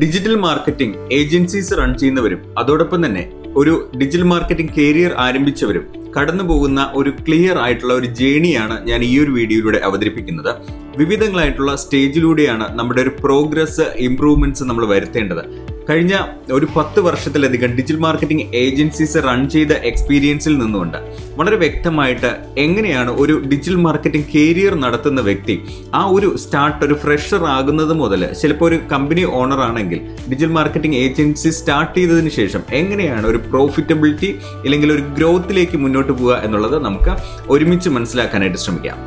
Digital marketing agencies run ചെയ്യുന്നവരും അതോടൊപ്പം തന്നെ ഒരു ഡിജിറ്റൽ മാർക്കറ്റിംഗ് കരിയർ ആരംഭിച്ചവരും കടന്നു പോകുന്ന ഒരു ക്ലിയർ ആയിട്ടുള്ള ഒരു ജേണിയാണ് ഞാൻ ഈ ഒരു വീഡിയോയിലൂടെ അവതരിപ്പിക്കുന്നത്. വിവിധങ്ങളായിട്ടുള്ള സ്റ്റേജിലൂടെയാണ് നമ്മുടെ ഒരു പ്രോഗ്രസ് ഇംപ്രൂവ്മെന്റ്സ് നമ്മൾ വരുത്തേണ്ടത്. കഴിഞ്ഞ ഒരു 10 വർഷത്തിലധികം ഡിജിറ്റൽ മാർക്കറ്റിംഗ് ഏജൻസീസ് റൺ ചെയ്ത എക്സ്പീരിയൻസിൽ നിന്നുകൊണ്ട് വളരെ വ്യക്തമായിട്ട് എങ്ങനെയാണ് ഒരു ഡിജിറ്റൽ മാർക്കറ്റിംഗ് കരിയർ നടത്തുന്ന വ്യക്തി ആ ഒരു ഒരു ഫ്രഷർ ആകുന്നത് മുതൽ ചിലപ്പോൾ ഒരു കമ്പനി ഓണർ ആണെങ്കിൽ ഡിജിറ്റൽ മാർക്കറ്റിംഗ് ഏജൻസി സ്റ്റാർട്ട് ചെയ്തതിന് ശേഷം എങ്ങനെയാണ് ഒരു പ്രോഫിറ്റബിലിറ്റി അല്ലെങ്കിൽ ഒരു ഗ്രോത്തിലേക്ക് മുന്നോട്ട് പോവുക എന്നുള്ളത് നമുക്ക് ഒരുമിച്ച് മനസ്സിലാക്കാനായിട്ട് ശ്രമിക്കാം.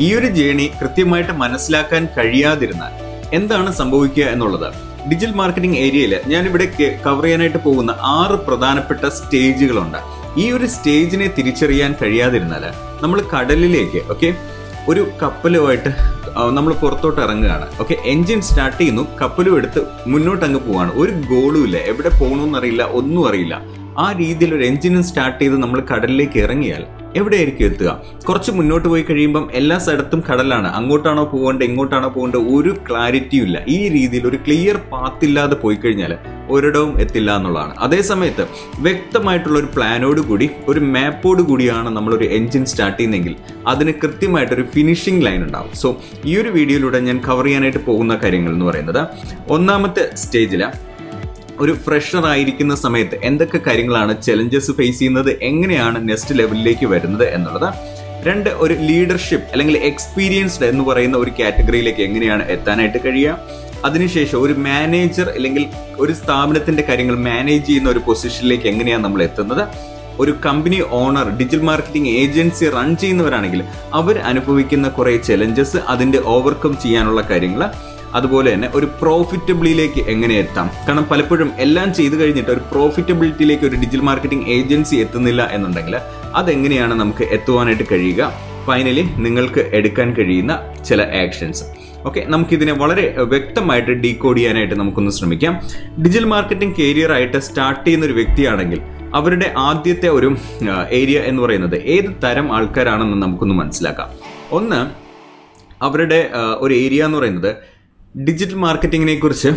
ഈ ഒരു ജേണി കൃത്യമായിട്ട് മനസ്സിലാക്കാൻ കഴിയാതിരുന്നാൽ എന്താണ് സംഭവിക്കുക എന്നുള്ളത് ഡിജിറ്റൽ മാർക്കറ്റിംഗ് ഏരിയയിൽ ഞാനിവിടെ കവർ ചെയ്യാനായിട്ട് പോകുന്ന 6 പ്രധാനപ്പെട്ട സ്റ്റേജുകളുണ്ട്. ഈ ഒരു സ്റ്റേജിനെ തിരിച്ചറിയാൻ കഴിയാതിരുന്നാൽ നമ്മൾ കടലിലേക്ക് ഒരു കപ്പലുമായിട്ട് നമ്മൾ പുറത്തോട്ട് ഇറങ്ങുകയാണ്. എൻജിൻ സ്റ്റാർട്ട് ചെയ്യുന്നു, കപ്പലും എടുത്ത് മുന്നോട്ട് അങ്ങ് പോവാണ്. ഒരു ഗോളും ഇല്ല, എവിടെ പോകണമെന്നറിയില്ല, ഒന്നും അറിയില്ല. ആ രീതിയിൽ ഒരു എൻജിനും സ്റ്റാർട്ട് ചെയ്ത് നമ്മൾ കടലിലേക്ക് ഇറങ്ങിയാൽ എവിടെയായിരിക്കും എത്തുക? കുറച്ച് മുന്നോട്ട് പോയി കഴിയുമ്പം എല്ലാ സ്ഥലത്തും കടലാണ്. അങ്ങോട്ടാണോ പോകേണ്ടത്, ഇങ്ങോട്ടാണോ പോകേണ്ടത്, ഒരു ക്ലാരിറ്റിയും ഇല്ല. ഈ രീതിയിൽ ഒരു ക്ലിയർ പാത്ത് ഇല്ലാതെ പോയി കഴിഞ്ഞാൽ ഒരിടവും എത്തില്ല എന്നുള്ളതാണ്. അതേസമയത്ത് വ്യക്തമായിട്ടുള്ള ഒരു പ്ലാനോട് കൂടി, ഒരു മാപ്പോട് കൂടിയാണ് നമ്മളൊരു എൻജിൻ സ്റ്റാർട്ട് ചെയ്യുന്നതെങ്കിൽ അതിന് കൃത്യമായിട്ടൊരു ഫിനിഷിംഗ് ലൈൻ ഉണ്ടാവും. സോ ഈ ഒരു വീഡിയോയിലൂടെ ഞാൻ കവർ ചെയ്യാനായിട്ട് പോകുന്ന കാര്യങ്ങൾ എന്ന് പറയുന്നത്, ഒന്നാമത്തെ സ്റ്റേജില് ഒരു ഫ്രഷർ ആയിരിക്കുന്ന സമയത്ത് എന്തൊക്കെ കാര്യങ്ങളാണ് ചലഞ്ചസ് ഫേസ് ചെയ്യുന്നത്, എങ്ങനെയാണ് നെക്സ്റ്റ് ലെവലിലേക്ക് വരുന്നത് എന്നുള്ളത്. 2, ഒരു ലീഡർഷിപ്പ് അല്ലെങ്കിൽ എക്സ്പീരിയൻസ്ഡ് എന്ന് പറയുന്ന ഒരു കാറ്റഗറിയിലേക്ക് എങ്ങനെയാണ് എത്താനായിട്ട് കഴിയുക. അതിനുശേഷം ഒരു മാനേജർ അല്ലെങ്കിൽ ഒരു സ്ഥാപനത്തിന്റെ കാര്യങ്ങൾ മാനേജ് ചെയ്യുന്ന ഒരു പൊസിഷനിലേക്ക് എങ്ങനെയാണ് നമ്മൾ എത്തുന്നത്. ഒരു company owner digital marketing agency run ചെയ്യുന്നവരാണെങ്കിൽ അവർ അനുഭവിക്കുന്ന കുറെ ചലഞ്ചസ്, അതിന്റെ ഓവർകം ചെയ്യാനുള്ള കാര്യങ്ങൾ. അതുപോലെ തന്നെ ഒരു പ്രോഫിറ്റബിലിറ്റിയിലേക്ക് എങ്ങനെ എത്താം. കാരണം പലപ്പോഴും എല്ലാം ചെയ്തു കഴിഞ്ഞിട്ട് ഒരു പ്രോഫിറ്റബിലിറ്റിയിലേക്ക് ഒരു ഡിജിറ്റൽ മാർക്കറ്റിംഗ് ഏജൻസി എത്തുന്നില്ല എന്നുണ്ടെങ്കിൽ അതെങ്ങനെയാണ് നമുക്ക് എത്തുവാനായിട്ട് കഴിയുക. ഫൈനലി നിങ്ങൾക്ക് എടുക്കാൻ കഴിയുന്ന ചില ആക്ഷൻസ്. നമുക്കിതിനെ വളരെ വ്യക്തമായിട്ട് ഡീകോഡ് ചെയ്യാനായിട്ട് നമുക്കൊന്ന് ശ്രമിക്കാം. ഡിജിറ്റൽ മാർക്കറ്റിംഗ് കരിയർ ആയിട്ട് സ്റ്റാർട്ട് ചെയ്യുന്ന ഒരു വ്യക്തിയാണെങ്കിൽ അവരുടെ ആദ്യത്തെ ഒരു ഏരിയ എന്ന് പറയുന്നത് ഏത് തരം ആൾക്കാരാണെന്ന് നമുക്കൊന്ന് മനസ്സിലാക്കാം. ഒന്ന്, അവരുടെ ഒരു ഏരിയ എന്ന് പറയുന്നത് ഡിജിറ്റൽ മാർക്കറ്റിങ്ങിനെ കുറിച്ച്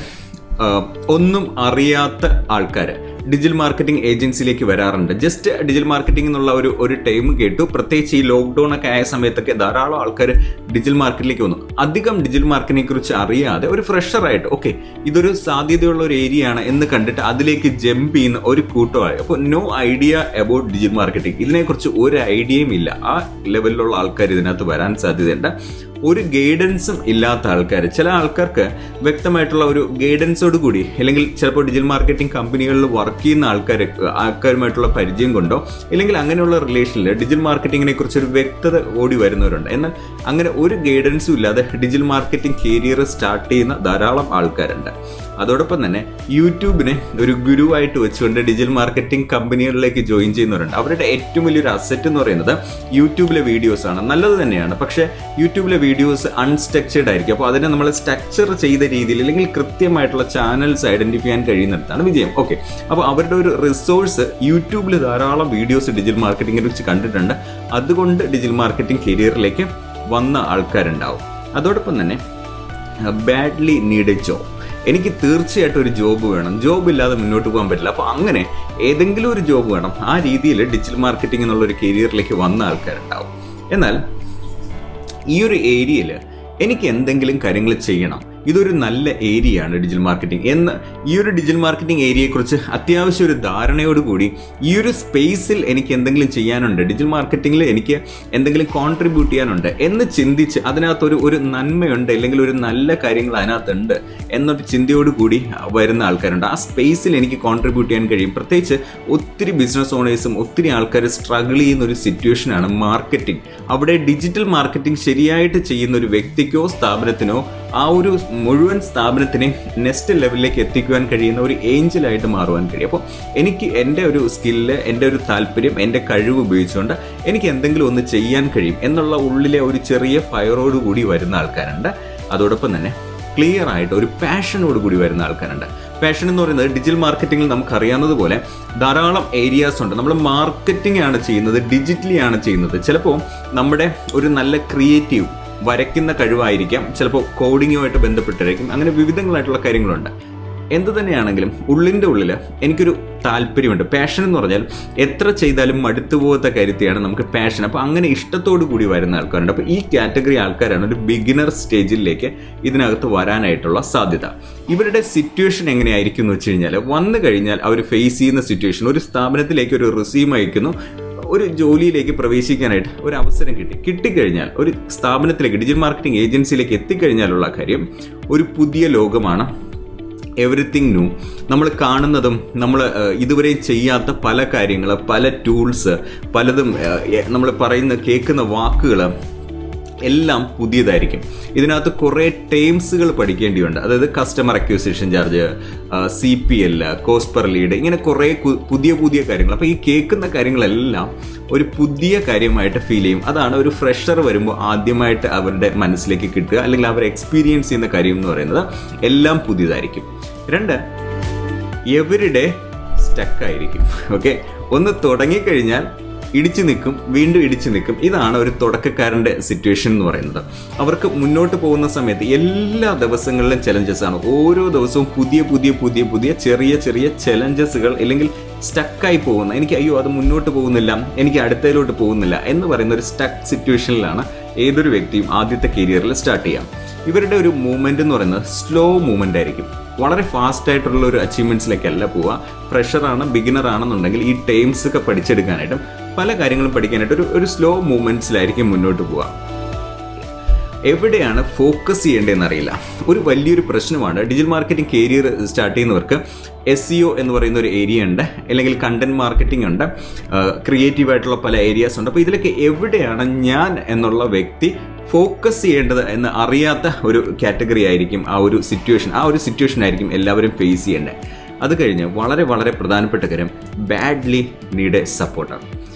ഒന്നും അറിയാത്ത ആൾക്കാർ ഡിജിറ്റൽ മാർക്കറ്റിംഗ് ഏജൻസിയിലേക്ക് വരാറുണ്ട്. ജസ്റ്റ് ഡിജിറ്റൽ മാർക്കറ്റിംഗ് എന്നുള്ള ഒരു ടൈം കേട്ടു. പ്രത്യേകിച്ച് ഈ ലോക്ക്ഡൗൺ ഒക്കെ ആയ സമയത്തൊക്കെ ധാരാളം ആൾക്കാർ ഡിജിറ്റൽ മാർക്കറ്റിലേക്ക് വന്നു. അധികം ഡിജിറ്റൽ മാർക്കറ്റിനെ കുറിച്ച് അറിയാതെ ഒരു ഫ്രഷറായിട്ട് ഇതൊരു സാധ്യതയുള്ള ഒരു ഏരിയ ആണ് എന്ന് കണ്ടിട്ട് അതിലേക്ക് ജമ്പ് ചെയ്യുന്ന ഒരു കൂട്ടമായി. അപ്പോൾ no idea about digital marketing, ഇതിനെക്കുറിച്ച് ഒരു ഐഡിയയും ഇല്ല. ആ ലെവലിലുള്ള ആൾക്കാർ ഇതിനകത്ത് വരാൻ സാധ്യതയുണ്ട്. ഒരു ഗൈഡൻസും ഇല്ലാത്ത ആൾക്കാർ, ചില ആൾക്കാർക്ക് വ്യക്തമായിട്ടുള്ള ഒരു ഗൈഡൻസോട് കൂടി അല്ലെങ്കിൽ ചിലപ്പോൾ ഡിജിറ്റൽ മാർക്കറ്റിംഗ് കമ്പനികളിൽ വർക്ക് ചെയ്യുന്ന ആൾക്കാരുമായിട്ടുള്ള പരിചയം കൊണ്ടോ അല്ലെങ്കിൽ അങ്ങനെയുള്ള റിലേഷനിൽ ഡിജിറ്റൽ മാർക്കറ്റിങ്ങിനെ കുറിച്ച് ഒരു വ്യക്തത ഓടി വരുന്നവരുണ്ട്. എന്നാൽ അങ്ങനെ ഒരു ഗൈഡൻസും ഇല്ലാതെ ഡിജിറ്റൽ മാർക്കറ്റിംഗ് കരിയർ സ്റ്റാർട്ട് ചെയ്യുന്ന ധാരാളം ആൾക്കാരുണ്ട്. അതോടൊപ്പം തന്നെ യൂട്യൂബിനെ ഒരു ഗുരുവായിട്ട് വെച്ചുകൊണ്ട് ഡിജിറ്റൽ മാർക്കറ്റിംഗ് കമ്പനികളിലേക്ക് ജോയിൻ ചെയ്യുന്നവരുണ്ട്. അവരുടെ ഏറ്റവും വലിയൊരു അസറ്റ് എന്ന് പറയുന്നത് യൂട്യൂബിലെ വീഡിയോസ് ആണ്. നല്ലത് തന്നെയാണ്, പക്ഷേ യൂട്യൂബിലെ വീഡിയോസ് അൺസ്ട്രക്ചേർഡ് ആയിരിക്കും. അപ്പോൾ അതിനെ നമ്മൾ സ്ട്രക്ചർ ചെയ്ത രീതിയിൽ അല്ലെങ്കിൽ കൃത്യമായിട്ടുള്ള ചാനൽസ് ഐഡന്റിഫൈ ചെയ്യാൻ കഴിയുന്നിടത്താണ് വിജയം. അപ്പോൾ അവരുടെ ഒരു റിസോഴ്സ് യൂട്യൂബിൽ ധാരാളം വീഡിയോസ് ഡിജിറ്റൽ മാർക്കറ്റിങ്ങിനെ കുറിച്ച് കണ്ടിട്ടുണ്ട്. അതുകൊണ്ട് ഡിജിറ്റൽ മാർക്കറ്റിംഗ് കരിയറിലേക്ക് വന്ന ആൾക്കാരുണ്ടാവും. അതോടൊപ്പം തന്നെ ബാഡ്ലി നീഡ് എ ജോബ്, എനിക്ക് തീർച്ചയായിട്ടും ഒരു ജോബ് വേണം, ജോബ് ഇല്ലാതെ മുന്നോട്ട് പോകാൻ പറ്റില്ല. അപ്പോൾ അങ്ങനെ ഏതെങ്കിലും ഒരു ജോബ് വേണം. ആ രീതിയിൽ ഡിജിറ്റൽ മാർക്കറ്റിംഗ് എന്നുള്ള ഒരു കരിയറിലേക്ക് വന്ന ആൾക്കാരുണ്ടാവും. എന്നാൽ ഈ ഒരു ഏരിയയിൽ എനിക്ക് എന്തെങ്കിലും കാര്യങ്ങൾ ചെയ്യണം, ഇതൊരു നല്ല ഏരിയയാണ് ഡിജിറ്റൽ മാർക്കറ്റിംഗ് എന്ന് ഈ ഒരു ഡിജിറ്റൽ മാർക്കറ്റിംഗ് ഏരിയയെക്കുറിച്ച് അത്യാവശ്യം ഒരു ധാരണയോടുകൂടി ഈ ഒരു സ്പേസിൽ എനിക്ക് എന്തെങ്കിലും ചെയ്യാനുണ്ട്, ഡിജിറ്റൽ മാർക്കറ്റിംഗിൽ എനിക്ക് എന്തെങ്കിലും കോൺട്രിബ്യൂട്ട് ചെയ്യാനുണ്ട് എന്ന് ചിന്തിച്ച് അതിനകത്തൊരു നന്മയുണ്ട് അല്ലെങ്കിൽ ഒരു നല്ല കാര്യങ്ങൾ അതിനകത്തുണ്ട് എന്നൊരു ചിന്തയോടുകൂടി വരുന്ന ആൾക്കാരുണ്ട്. ആ സ്പേസിൽ എനിക്ക് കോൺട്രിബ്യൂട്ട് ചെയ്യാൻ കഴിയും. പ്രത്യേകിച്ച് ഒത്തിരി ബിസിനസ് ഓണേഴ്സും ഒത്തിരി ആൾക്കാർ സ്ട്രഗിൾ ചെയ്യുന്ന ഒരു സിറ്റുവേഷനാണ് മാർക്കറ്റിംഗ്. അവിടെ ഡിജിറ്റൽ മാർക്കറ്റിംഗ് ശരിയായിട്ട് ചെയ്യുന്ന ഒരു വ്യക്തിക്കോ സ്ഥാപനത്തിനോ ആ ഒരു മുഴുവൻ സ്ഥാപനത്തിനെ നെക്സ്റ്റ് ലെവലിലേക്ക് എത്തിക്കുവാൻ കഴിയുന്ന ഒരു ഏഞ്ചലായിട്ട് മാറുവാൻ കഴിയും. അപ്പോൾ എനിക്ക് എൻ്റെ ഒരു സ്കില്ല്, എൻ്റെ ഒരു താല്പര്യം, എൻ്റെ കഴിവ് ഉപയോഗിച്ചുകൊണ്ട് എനിക്ക് എന്തെങ്കിലും ഒന്ന് ചെയ്യാൻ കഴിയും എന്നുള്ള ഉള്ളിലെ ഒരു ചെറിയ ഫയറോട് കൂടി വരുന്ന ആൾക്കാരുണ്ട്. അതോടൊപ്പം തന്നെ ക്ലിയർ ആയിട്ട് ഒരു പാഷനോട് കൂടി വരുന്ന ആൾക്കാരുണ്ട്. പാഷൻ എന്ന് പറയുന്നത് ഡിജിറ്റൽ മാർക്കറ്റിംഗിൽ നമുക്കറിയാവുന്നതുപോലെ ധാരാളം ഏരിയാസ് ഉണ്ട്. നമ്മൾ മാർക്കറ്റിംഗ് ആണ് ചെയ്യുന്നത്, ഡിജിറ്റലി ആണ് ചെയ്യുന്നത്. ചിലപ്പോൾ നമ്മുടെ ഒരു നല്ല ക്രിയേറ്റീവ് വരയ്ക്കുന്ന കഴിവായിരിക്കാം, ചിലപ്പോൾ കോഡിങ്ങുമായിട്ട് ബന്ധപ്പെട്ടിരിക്കും, അങ്ങനെ വിവിധങ്ങളായിട്ടുള്ള കാര്യങ്ങളുണ്ട്. എന്ത് തന്നെയാണെങ്കിലും ഉള്ളിൻ്റെ ഉള്ളിൽ എനിക്കൊരു താല്പര്യമുണ്ട്. പാഷൻ എന്ന് പറഞ്ഞാൽ എത്ര ചെയ്താലും മടുത്തു പോകാത്ത കാര്യത്തെയാണ് നമുക്ക് പാഷൻ. അപ്പോൾ അങ്ങനെ ഇഷ്ടത്തോടു കൂടി വരുന്ന ആൾക്കാരുണ്ട്. അപ്പോൾ ഈ കാറ്റഗറി ആൾക്കാരാണ് ഒരു ബിഗിനർ സ്റ്റേജിലേക്ക് ഇതിനകത്ത് വരാനായിട്ടുള്ള സാധ്യത. ഇവരുടെ സിറ്റുവേഷൻ എങ്ങനെയായിരിക്കും എന്ന് വെച്ച് കഴിഞ്ഞാൽ, വന്നു കഴിഞ്ഞാൽ അവർ ഫേസ് ചെയ്യുന്ന സിറ്റുവേഷൻ, ഒരു സ്ഥാപനത്തിലേക്ക് ഒരു റിസ്യൂം അയക്കുന്നു, ഒരു ജോലിയിലേക്ക് പ്രവേശിക്കാനായിട്ട് ഒരു അവസരം കിട്ടിക്കഴിഞ്ഞാൽ ഒരു സ്ഥാപനത്തിലേക്ക്, ഡിജിറ്റൽ മാർക്കറ്റിംഗ് ഏജൻസിയിലേക്ക് എത്തിക്കഴിഞ്ഞാലുള്ള കാര്യം ഒരു പുതിയ ലോകമാണ്. Everything new. നമ്മൾ കാണുന്നതും നമ്മൾ ഇതുവരെ ചെയ്യാത്ത പല കാര്യങ്ങൾ, പല ടൂൾസ്, പലതും നമ്മൾ കേൾക്കുന്ന വാക്കുകൾ എല്ലാം പുതിയതായിരിക്കും. ഇതിനകത്ത് കുറേ ടേംസുകൾ പഠിക്കേണ്ടിയുണ്ട്. അതായത് customer acquisition charge, CPL, cost per lead, ഇങ്ങനെ കുറേ പുതിയ പുതിയ കാര്യങ്ങൾ. അപ്പോൾ ഈ കേൾക്കുന്ന കാര്യങ്ങളെല്ലാം ഒരു പുതിയ കാര്യമായിട്ട് ഫീൽ ചെയ്യും. അതാണ് ഒരു ഫ്രഷർ വരുമ്പോൾ ആദ്യമായിട്ട് അവരുടെ മനസ്സിലേക്ക് കിട്ടുക, അല്ലെങ്കിൽ അവർ എക്സ്പീരിയൻസ് ചെയ്യുന്ന കാര്യം എന്ന് പറയുന്നത് എല്ലാം പുതിയതായിരിക്കും. 2, എവരിഡേ സ്റ്റക്കായിരിക്കും. ഓക്കെ, ഒന്ന് തുടങ്ങിക്കഴിഞ്ഞാൽ ഇടിച്ചു നിൽക്കും, വീണ്ടും ഇടിച്ചു നിൽക്കും. ഇതാണ് ഒരു തുടക്കക്കാരൻ്റെ സിറ്റുവേഷൻ എന്ന് പറയുന്നത്. അവർക്ക് മുന്നോട്ട് പോകുന്ന സമയത്ത് എല്ലാ ദിവസങ്ങളിലും ചലഞ്ചസ് ആണ്. ഓരോ ദിവസവും പുതിയ പുതിയ പുതിയ പുതിയ ചെറിയ ചെറിയ ചലഞ്ചസുകൾ, അല്ലെങ്കിൽ സ്റ്റക്കായി പോകുന്ന, എനിക്ക് അയ്യോ അത് മുന്നോട്ട് പോകുന്നില്ല, എനിക്ക് അടുത്തതിലോട്ട് പോകുന്നില്ല എന്ന് പറയുന്ന ഒരു സ്റ്റക്ക് സിറ്റുവേഷനിലാണ് ഏതൊരു വ്യക്തിയും ആദ്യത്തെ കരിയറിൽ സ്റ്റാർട്ട് ചെയ്യാം. ഇവരുടെ ഒരു മൂവ്മെൻറ്റ് എന്ന് പറയുന്നത് സ്ലോ മൂവ്മെൻ്റ് ആയിരിക്കും. വളരെ ഫാസ്റ്റ് ആയിട്ടുള്ള ഒരു അച്ചീവ്മെൻറ്റ്സിലേക്കല്ല പോവുക. ഫ്രഷറാണ്, ബിഗിനർ ആണെന്നുണ്ടെങ്കിൽ ഈ ടേംസ് ഒക്കെ പഠിച്ചെടുക്കാനായിട്ടും പല കാര്യങ്ങളും പഠിക്കാനായിട്ട് ഒരു സ്ലോ മൂവ്മെൻറ്റ്സിലായിരിക്കും മുന്നോട്ട് പോവുക. എവിടെയാണ് ഫോക്കസ് ചെയ്യേണ്ടതെന്ന് അറിയില്ല. ഒരു വലിയൊരു പ്രശ്നമാണ്. ഡിജിറ്റൽ മാർക്കറ്റിംഗ് കരിയർ സ്റ്റാർട്ട് ചെയ്യുന്നവർക്ക് SEO എന്ന് പറയുന്ന ഒരു ഏരിയ ഉണ്ട്, അല്ലെങ്കിൽ കണ്ടന്റ് മാർക്കറ്റിംഗ് ഉണ്ട്, ക്രിയേറ്റീവായിട്ടുള്ള പല ഏരിയാസ് ഉണ്ട്. അപ്പോൾ ഇതിലൊക്കെ എവിടെയാണ് ഞാൻ എന്നുള്ള വ്യക്തി ഫോക്കസ് ചെയ്യേണ്ടത് എന്ന് അറിയാത്ത ഒരു കാറ്റഗറി ആയിരിക്കും ആ ഒരു സിറ്റുവേഷൻ ആയിരിക്കും എല്ലാവരും ഫേസ് ചെയ്യേണ്ടത്. അത് കഴിഞ്ഞ് വളരെ വളരെ പ്രധാനപ്പെട്ട കാര്യം, ബാഡ്ലി നീഡ് സപ്പോർട്ടാണ്.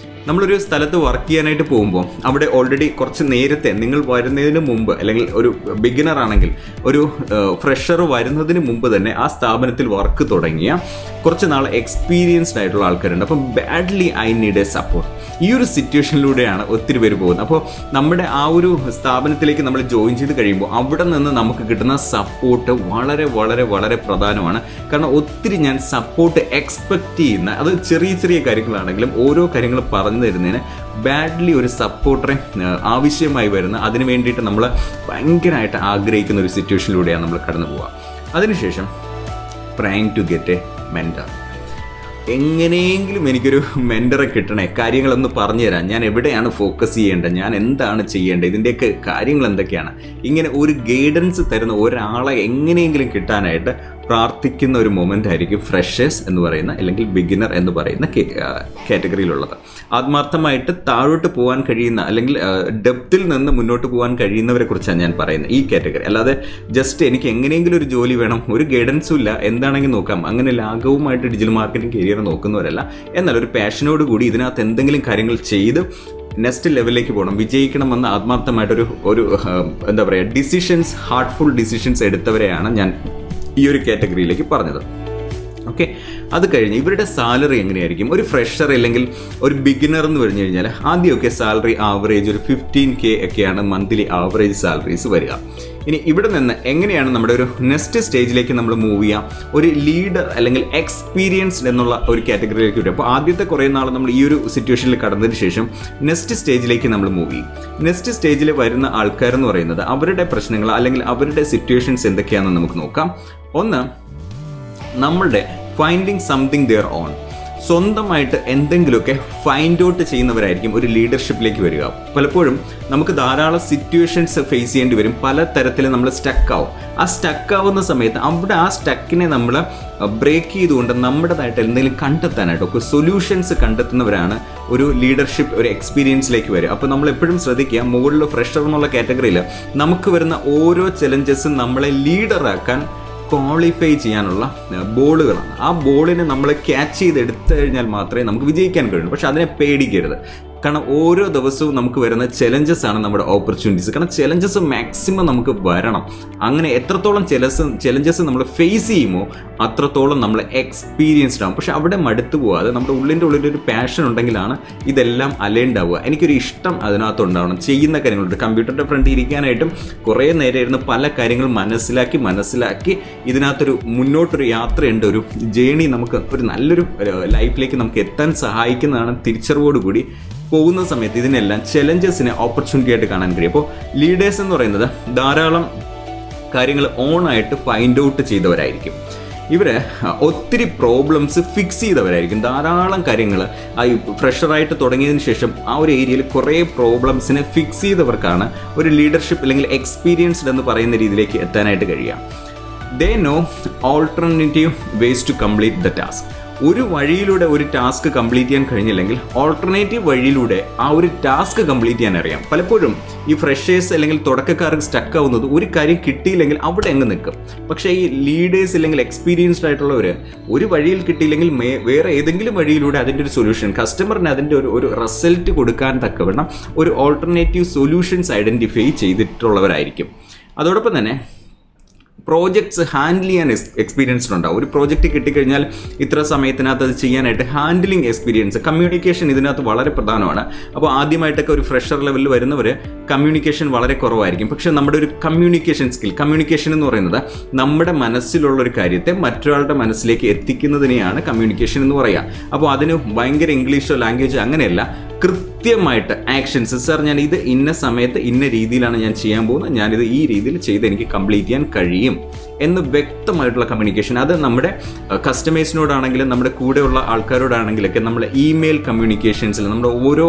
നമ്മളൊരു സ്ഥലത്ത് വർക്ക് ചെയ്യാനായിട്ട് പോകുമ്പോൾ അവിടെ ഓൾറെഡി കുറച്ച് നേരത്തെ, നിങ്ങൾ വരുന്നതിന് മുമ്പ്, അല്ലെങ്കിൽ ഒരു ബിഗിനർ ആണെങ്കിൽ ഒരു ഫ്രഷർ വരുന്നതിന് മുമ്പ് തന്നെ ആ സ്ഥാപനത്തിൽ വർക്ക് തുടങ്ങിയ കുറച്ച് നാൾ എക്സ്പീരിയൻസ്ഡ് ആയിട്ടുള്ള ആൾക്കാരുണ്ട്. അപ്പം badly I need A support. ഈ ഒരു സിറ്റുവേഷനിലൂടെയാണ് ഒത്തിരി പേര് പോകുന്നത്. അപ്പോൾ നമ്മുടെ ആ ഒരു സ്ഥാപനത്തിലേക്ക് നമ്മൾ ജോയിൻ ചെയ്ത് കഴിയുമ്പോൾ അവിടെ നിന്ന് നമുക്ക് കിട്ടുന്ന സപ്പോർട്ട് വളരെ വളരെ വളരെ പ്രധാനമാണ്. കാരണം ഒത്തിരി ഞാൻ സപ്പോർട്ട് എക്സ്പെക്റ്റ് ചെയ്യുന്ന, അത് ചെറിയ ചെറിയ കാര്യങ്ങളാണെങ്കിലും ഓരോ കാര്യങ്ങൾ പറഞ്ഞു തരുന്നതിന് ബാഡ്ലി ഒരു സപ്പോർട്ടറെ ആവശ്യമായി വരുന്ന, അതിന് വേണ്ടിയിട്ട് നമ്മൾ ഭയങ്കരമായിട്ട് ആഗ്രഹിക്കുന്ന ഒരു സിറ്റുവേഷനിലൂടെയാണ് നമ്മൾ കടന്നു പോവുക. അതിനുശേഷം trying to get a mentor. എങ്ങനെയെങ്കിലും എനിക്കൊരു മെൻറ്ററെ കിട്ടണേ, കാര്യങ്ങളൊന്ന് പറഞ്ഞു തരാം, ഞാൻ എവിടെയാണ് ഫോക്കസ് ചെയ്യേണ്ടത്, ഞാൻ എന്താണ് ചെയ്യേണ്ടത്, ഇതിൻ്റെയൊക്കെ കാര്യങ്ങൾ എന്തൊക്കെയാണ്, ഇങ്ങനെ ഒരു ഗൈഡൻസ് തരുന്ന ഒരാളെ എങ്ങനെയെങ്കിലും കിട്ടാനായിട്ട് പ്രാർത്ഥിക്കുന്ന ഒരു മൊമെൻ്റ് ആയിരിക്കും ഫ്രഷേഴ്സ് എന്ന് പറയുന്ന, അല്ലെങ്കിൽ ബിഗിനർ എന്ന് പറയുന്ന കാറ്റഗറിയിലുള്ളത്. ആത്മാർത്ഥമായിട്ട് താഴോട്ട് പോകാൻ കഴിയുന്ന, അല്ലെങ്കിൽ ഡെപ്തിൽ നിന്ന് മുന്നോട്ട് പോകാൻ കഴിയുന്നവരെ കുറിച്ചാണ് ഞാൻ പറയുന്നത്, ഈ കാറ്റഗറി. അല്ലാതെ ജസ്റ്റ് എനിക്ക് എങ്ങനെയെങ്കിലും ഒരു ജോലി വേണം, ഒരു ഗൈഡൻസും ഇല്ല, എന്താണെങ്കിൽ നോക്കാം, അങ്ങനെ ലാഘവുമായിട്ട് ഡിജിറ്റൽ മാർക്കറ്റിംഗ് കരിയർ നോക്കുന്നവരല്ല. എന്നാൽ ഒരു പാഷനോട് കൂടി ഇതിനകത്ത് എന്തെങ്കിലും കാര്യങ്ങൾ ചെയ്ത് നെക്സ്റ്റ് ലെവലിലേക്ക് പോകണം, വിജയിക്കണമെന്ന് ആത്മാർത്ഥമായിട്ടൊരു എന്താ പറയുക, ഡിസിഷൻസ്, ഹാർട്ട്ഫുൾ ഡിസിഷൻസ് എടുത്തവരെയാണ് ഞാൻ ഈ ഒരു കാറ്റഗറിയിലേക്ക് പറഞ്ഞത്. ഓക്കെ, അത് കഴിഞ്ഞ് ഇവരുടെ സാലറി എങ്ങനെയായിരിക്കും? ഒരു ഫ്രഷർ അല്ലെങ്കിൽ ഒരു ബിഗിനർ എന്ന് പറഞ്ഞു കഴിഞ്ഞാൽ ആദ്യമൊക്കെ സാലറി ആവറേജ് ഒരു 15K ഒക്കെയാണ് മന്ത്ലി ആവറേജ് സാലറീസ് വരിക. ഇനി ഇവിടെ നിന്ന് എങ്ങനെയാണ് നമ്മുടെ ഒരു നെക്സ്റ്റ് സ്റ്റേജിലേക്ക് നമ്മൾ മൂവ് ചെയ്യുക? ഒരു ലീഡർ അല്ലെങ്കിൽ എക്സ്പീരിയൻസ്ഡ് എന്നുള്ള ഒരു കാറ്റഗറിയിലേക്ക് വരും. അപ്പോൾ ആദ്യത്തെ കുറേ നാൾ നമ്മൾ ഈ ഒരു സിറ്റുവേഷനിൽ കടന്നതിന് ശേഷം നെക്സ്റ്റ് സ്റ്റേജിലേക്ക് നമ്മൾ മൂവ് ചെയ്യും. നെക്സ്റ്റ് സ്റ്റേജിൽ വരുന്ന ആൾക്കാരെന്ന് പറയുന്നത് അവരുടെ പ്രശ്നങ്ങൾ അല്ലെങ്കിൽ അവരുടെ സിറ്റുവേഷൻസ് എന്തൊക്കെയാണെന്ന് നമുക്ക് നോക്കാം. ഒന്ന്, നമ്മളുടെ ഫൈൻഡിങ് സംതിങ് ദെയർ ഓൺ, സ്വന്തമായിട്ട് എന്തെങ്കിലുമൊക്കെ ഫൈൻഡ് ഔട്ട് ചെയ്യുന്നവരായിരിക്കും ഒരു ലീഡർഷിപ്പിലേക്ക് വരിക. പലപ്പോഴും നമുക്ക് ധാരാളം സിറ്റുവേഷൻസ് ഫേസ് ചെയ്യേണ്ടി വരും, പല തരത്തിൽ നമ്മൾ സ്റ്റക്കാവും. ആ സ്റ്റക്കാവുന്ന സമയത്ത് അവിടെ ആ സ്റ്റക്കിനെ നമ്മൾ ബ്രേക്ക് ചെയ്തുകൊണ്ട് നമ്മുടേതായിട്ട് എന്തെങ്കിലും കണ്ടെത്താനായിട്ടൊക്കെ സൊല്യൂഷൻസ് കണ്ടെത്തുന്നവരാണ് ഒരു ലീഡർഷിപ്പ്, ഒരു എക്സ്പീരിയൻസിലേക്ക് വരിക. അപ്പോൾ നമ്മൾ എപ്പോഴും ശ്രദ്ധിക്കുക, മുകളിൽ ഫ്രഷർ എന്നുള്ള കാറ്റഗറിയിൽ നമുക്ക് വരുന്ന ഓരോ ചലഞ്ചസും നമ്മളെ ലീഡറാക്കാൻ ക്വാളിഫൈ ചെയ്യാനുള്ള ബോളുകളാണ്. ആ ബോളിനെ നമ്മൾ ക്യാച്ച് ചെയ്തെടുത്തു കഴിഞ്ഞാൽ മാത്രമേ നമുക്ക് വിജയിക്കാൻ കഴിയൂ. പക്ഷെ അതിനെ പേടിക്കരുത്. കാരണം ഓരോ ദിവസവും നമുക്ക് വരുന്ന ചലഞ്ചസ് ആണ് നമ്മുടെ ഓപ്പർച്യൂണിറ്റീസ്. കാരണം ചലഞ്ചസ് മാക്സിമം നമുക്ക് വരണം. അങ്ങനെ എത്രത്തോളം ചലഞ്ചസ് നമ്മൾ ഫേസ് ചെയ്യുമോ അത്രത്തോളം നമ്മൾ എക്സ്പീരിയൻസ്ഡ് ആവും. പക്ഷെ അവിടെ മടുത്തു പോകാതെ നമ്മുടെ ഉള്ളിലൊരു പാഷൻ ഉണ്ടെങ്കിലാണ് ഇതെല്ലാം അലൈൻഡ് ആവുക. എനിക്കൊരു ഇഷ്ടം അതിനകത്ത് ഉണ്ടാവണം. ചെയ്യുന്ന കാര്യങ്ങളുണ്ട്. കമ്പ്യൂട്ടറിൻ്റെ ഫ്രണ്ട് ഇരിക്കാനായിട്ടും കുറേ നേരം ഇരുന്ന് പല കാര്യങ്ങൾ മനസ്സിലാക്കി ഇതിനകത്തൊരു മുന്നോട്ടൊരു യാത്രയുണ്ട്, ഒരു ജേണി നമുക്ക് ഒരു നല്ലൊരു ലൈഫിലേക്ക് നമുക്ക് എത്താൻ സഹായിക്കുന്നതാണ് തിരിച്ചറിവോടുകൂടി പോകുന്ന സമയത്ത് ഇതിനെല്ലാം ചലഞ്ചസിനെ ഓപ്പർച്യൂണിറ്റി ആയിട്ട് കാണാൻ കഴിയും. അപ്പോൾ ലീഡേഴ്സ് എന്ന് പറയുന്നത് ധാരാളം കാര്യങ്ങൾ ഓണായിട്ട് ഫൈൻഡ് ഔട്ട് ചെയ്തവരായിരിക്കും. ഇവർ ഒത്തിരി പ്രോബ്ലംസ് ഫിക്സ് ചെയ്തവരായിരിക്കും. ധാരാളം കാര്യങ്ങൾ ഫ്രഷറായിട്ട് തുടങ്ങിയതിന് ശേഷം ആ ഒരു ഏരിയയിൽ കുറേ പ്രോബ്ലംസിനെ ഫിക്സ് ചെയ്തവർക്കാണ് ഒരു ലീഡർഷിപ്പ് അല്ലെങ്കിൽ എക്സ്പീരിയൻസ്ഡ് എന്ന് പറയുന്ന രീതിയിലേക്ക് എത്താനായിട്ട് കഴിയുക. They no alternative ways to complete the task. ഒരു വഴിയിലൂടെ ഒരു ടാസ്ക് കംപ്ലീറ്റ് ചെയ്യാൻ കഴിഞ്ഞില്ലെങ്കിൽ ഓൾട്ടർനേറ്റീവ് വഴിയിലൂടെ ആ ഒരു ടാസ്ക് കംപ്ലീറ്റ് ചെയ്യാൻ അറിയാം. പലപ്പോഴും ഈ ഫ്രഷേഴ്സ് അല്ലെങ്കിൽ തുടക്കക്കാർക്ക് സ്റ്റക്ക് ആവുന്നത് ഒരു കാര്യം കിട്ടിയില്ലെങ്കിൽ അവിടെ അങ്ങ് നിൽക്കും. പക്ഷേ ഈ ലീഡേഴ്സ് അല്ലെങ്കിൽ എക്സ്പീരിയൻസ്ഡ് ആയിട്ടുള്ളവർ ഒരു വഴിയിൽ കിട്ടിയില്ലെങ്കിൽ വേറെ ഏതെങ്കിലും വഴിയിലൂടെ അതിൻ്റെ ഒരു സൊല്യൂഷൻ, കസ്റ്റമറിന് അതിൻ്റെ ഒരു റിസൾട്ട് കൊടുക്കാൻ തക്കവണ്ണം ഒരു ഓൾട്ടർനേറ്റീവ് സൊല്യൂഷൻസ് ഐഡൻറ്റിഫൈ ചെയ്തിട്ടുള്ളവരായിരിക്കും. അതോടൊപ്പം തന്നെ പ്രോജക്ട്സ് ഹാൻഡിൽ ചെയ്യാൻ എക്സ്പീരിയൻസ്ഡ് ഉണ്ടാവും. ഒരു പ്രോജക്റ്റ് കിട്ടിക്കഴിഞ്ഞാൽ ഇത്ര സമയത്തിനകത്ത് അത് ചെയ്യാനായിട്ട് ഹാൻഡിലിംഗ് എക്സ്പീരിയൻസ്, കമ്മ്യൂണിക്കേഷൻ ഇതിനകത്ത് വളരെ പ്രധാനമാണ്. അപ്പോൾ ആദ്യമായിട്ടൊക്കെ ഒരു ഫ്രഷർ ലെവലിൽ വരുന്നവർ കമ്മ്യൂണിക്കേഷൻ വളരെ കുറവായിരിക്കും. പക്ഷേ നമ്മുടെ ഒരു കമ്മ്യൂണിക്കേഷൻ സ്കിൽ, കമ്മ്യൂണിക്കേഷൻ എന്ന് പറയുന്നത് നമ്മുടെ മനസ്സിലുള്ളൊരു കാര്യത്തെ മറ്റൊരാളുടെ മനസ്സിലേക്ക് എത്തിക്കുന്നതിനെയാണ് കമ്മ്യൂണിക്കേഷൻ എന്ന് പറയുക. അപ്പോൾ അതിന് ഭയങ്കര ഇംഗ്ലീഷോ ലാംഗ്വേജോ അങ്ങനെയല്ല, കൃത്യമായിട്ട് ആക്ഷൻസ്, സാർ ഞാൻ ഇത് ഇന്ന സമയത്ത് ഇന്ന രീതിയിലാണ് ഞാൻ ചെയ്യാൻ പോകുന്നത്, ഞാനിത് ഈ രീതിയിൽ ചെയ്ത് എനിക്ക് കംപ്ലീറ്റ് ചെയ്യാൻ കഴിയും എന്ന് വ്യക്തമായിട്ടുള്ള കമ്മ്യൂണിക്കേഷൻ. അത് നമ്മുടെ കസ്റ്റമേഴ്സിനോടാണെങ്കിലും നമ്മുടെ കൂടെയുള്ള ആൾക്കാരോടാണെങ്കിലൊക്കെ നമ്മുടെ ഇമെയിൽ കമ്മ്യൂണിക്കേഷൻസിൽ നമ്മുടെ ഓരോ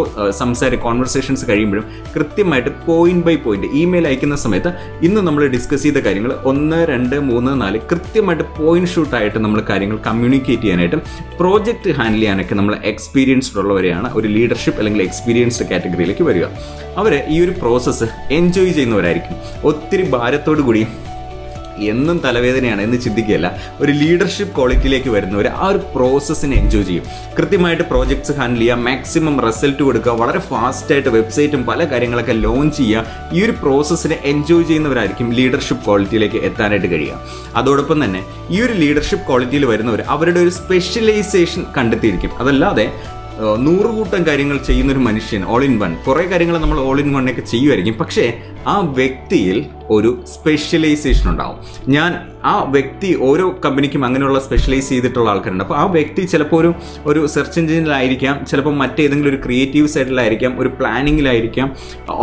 കോൺവെർസേഷൻസ് കഴിയുമ്പോഴും കൃത്യമായിട്ട് പോയിന്റ് ബൈ പോയിന്റ് ഇമെയിൽ അയക്കുന്ന സമയത്ത് ഇന്ന് നമ്മൾ ഡിസ്കസ് ചെയ്ത കാര്യങ്ങൾ 1, 2, 3, 4 കൃത്യമായിട്ട് പോയിന്റ് ഷൂട്ടായിട്ട് നമ്മൾ കാര്യങ്ങൾ കമ്മ്യൂണിക്കേറ്റ് ചെയ്യാനായിട്ടും പ്രോജക്റ്റ് ഹാൻഡിൽ ചെയ്യാനൊക്കെ നമ്മൾ എക്സ്പീരിയൻസ്ഡ് ഉള്ളവരെയാണ് ഒരു ലീഡർഷിപ്പ് അല്ലെങ്കിൽ എക്സ്പീരിയൻസ്ഡ് കാറ്റഗറിയിലേക്ക് വരിക. അവർ ഈ ഒരു പ്രോസസ്സ് എൻജോയ് ചെയ്യുന്നവരായിരിക്കും. ഒത്തിരി ഭാരത്തോടു കൂടി എന്നും തലവേദനയാണ് എന്ന് ചിന്തിക്കുകയല്ല, ഒരു ലീഡർഷിപ്പ് ക്വാളിറ്റിയിലേക്ക് വരുന്നവർ ആ ഒരു പ്രോസസ്സിനെ എൻജോയ് ചെയ്യും. കൃത്യമായിട്ട് പ്രോജക്ട്സ് ഹാൻഡിൽ ചെയ്യുക, മാക്സിമം റിസൾട്ട് കൊടുക്കുക, വളരെ ഫാസ്റ്റായിട്ട് വെബ്സൈറ്റും പല കാര്യങ്ങളൊക്കെ ലോഞ്ച് ചെയ്യുക. ഈ ഒരു പ്രോസസ്സിനെ എൻജോയ് ചെയ്യുന്നവരായിരിക്കും ലീഡർഷിപ്പ് ക്വാളിറ്റിയിലേക്ക് എത്താനായിട്ട് കഴിയുക. അതോടൊപ്പം തന്നെ ഈ ഒരു ലീഡർഷിപ്പ് ക്വാളിറ്റിയിൽ വരുന്നവർ അവരുടെ ഒരു സ്പെഷ്യലൈസേഷൻ കണ്ടെത്തിയിരിക്കും. അതല്ലാതെ 100 കൂട്ടം കാര്യങ്ങൾ ചെയ്യുന്നൊരു മനുഷ്യൻ, ഓൾ ഇൻ വൺ, കുറേ കാര്യങ്ങൾ നമ്മൾ ഓൾ ഇൻ വണ്ണൊക്കെ ചെയ്യുമായിരിക്കും. പക്ഷേ ആ വ്യക്തിയിൽ ഒരു സ്പെഷ്യലൈസേഷൻ ഉണ്ടാവും. ആ വ്യക്തി, ഓരോ കമ്പനിക്കും അങ്ങനെയുള്ള സ്പെഷ്യലൈസ് ചെയ്തിട്ടുള്ള ആൾക്കാരുണ്ട്. അപ്പോൾ ആ വ്യക്തി ചിലപ്പോൾ ഒരു സെർച്ച് എഞ്ചിനിലായിരിക്കാം, ചിലപ്പോൾ മറ്റേതെങ്കിലും ഒരു ക്രിയേറ്റീവ് സൈഡിലായിരിക്കാം, ഒരു പ്ലാനിങ്ങിലായിരിക്കാം,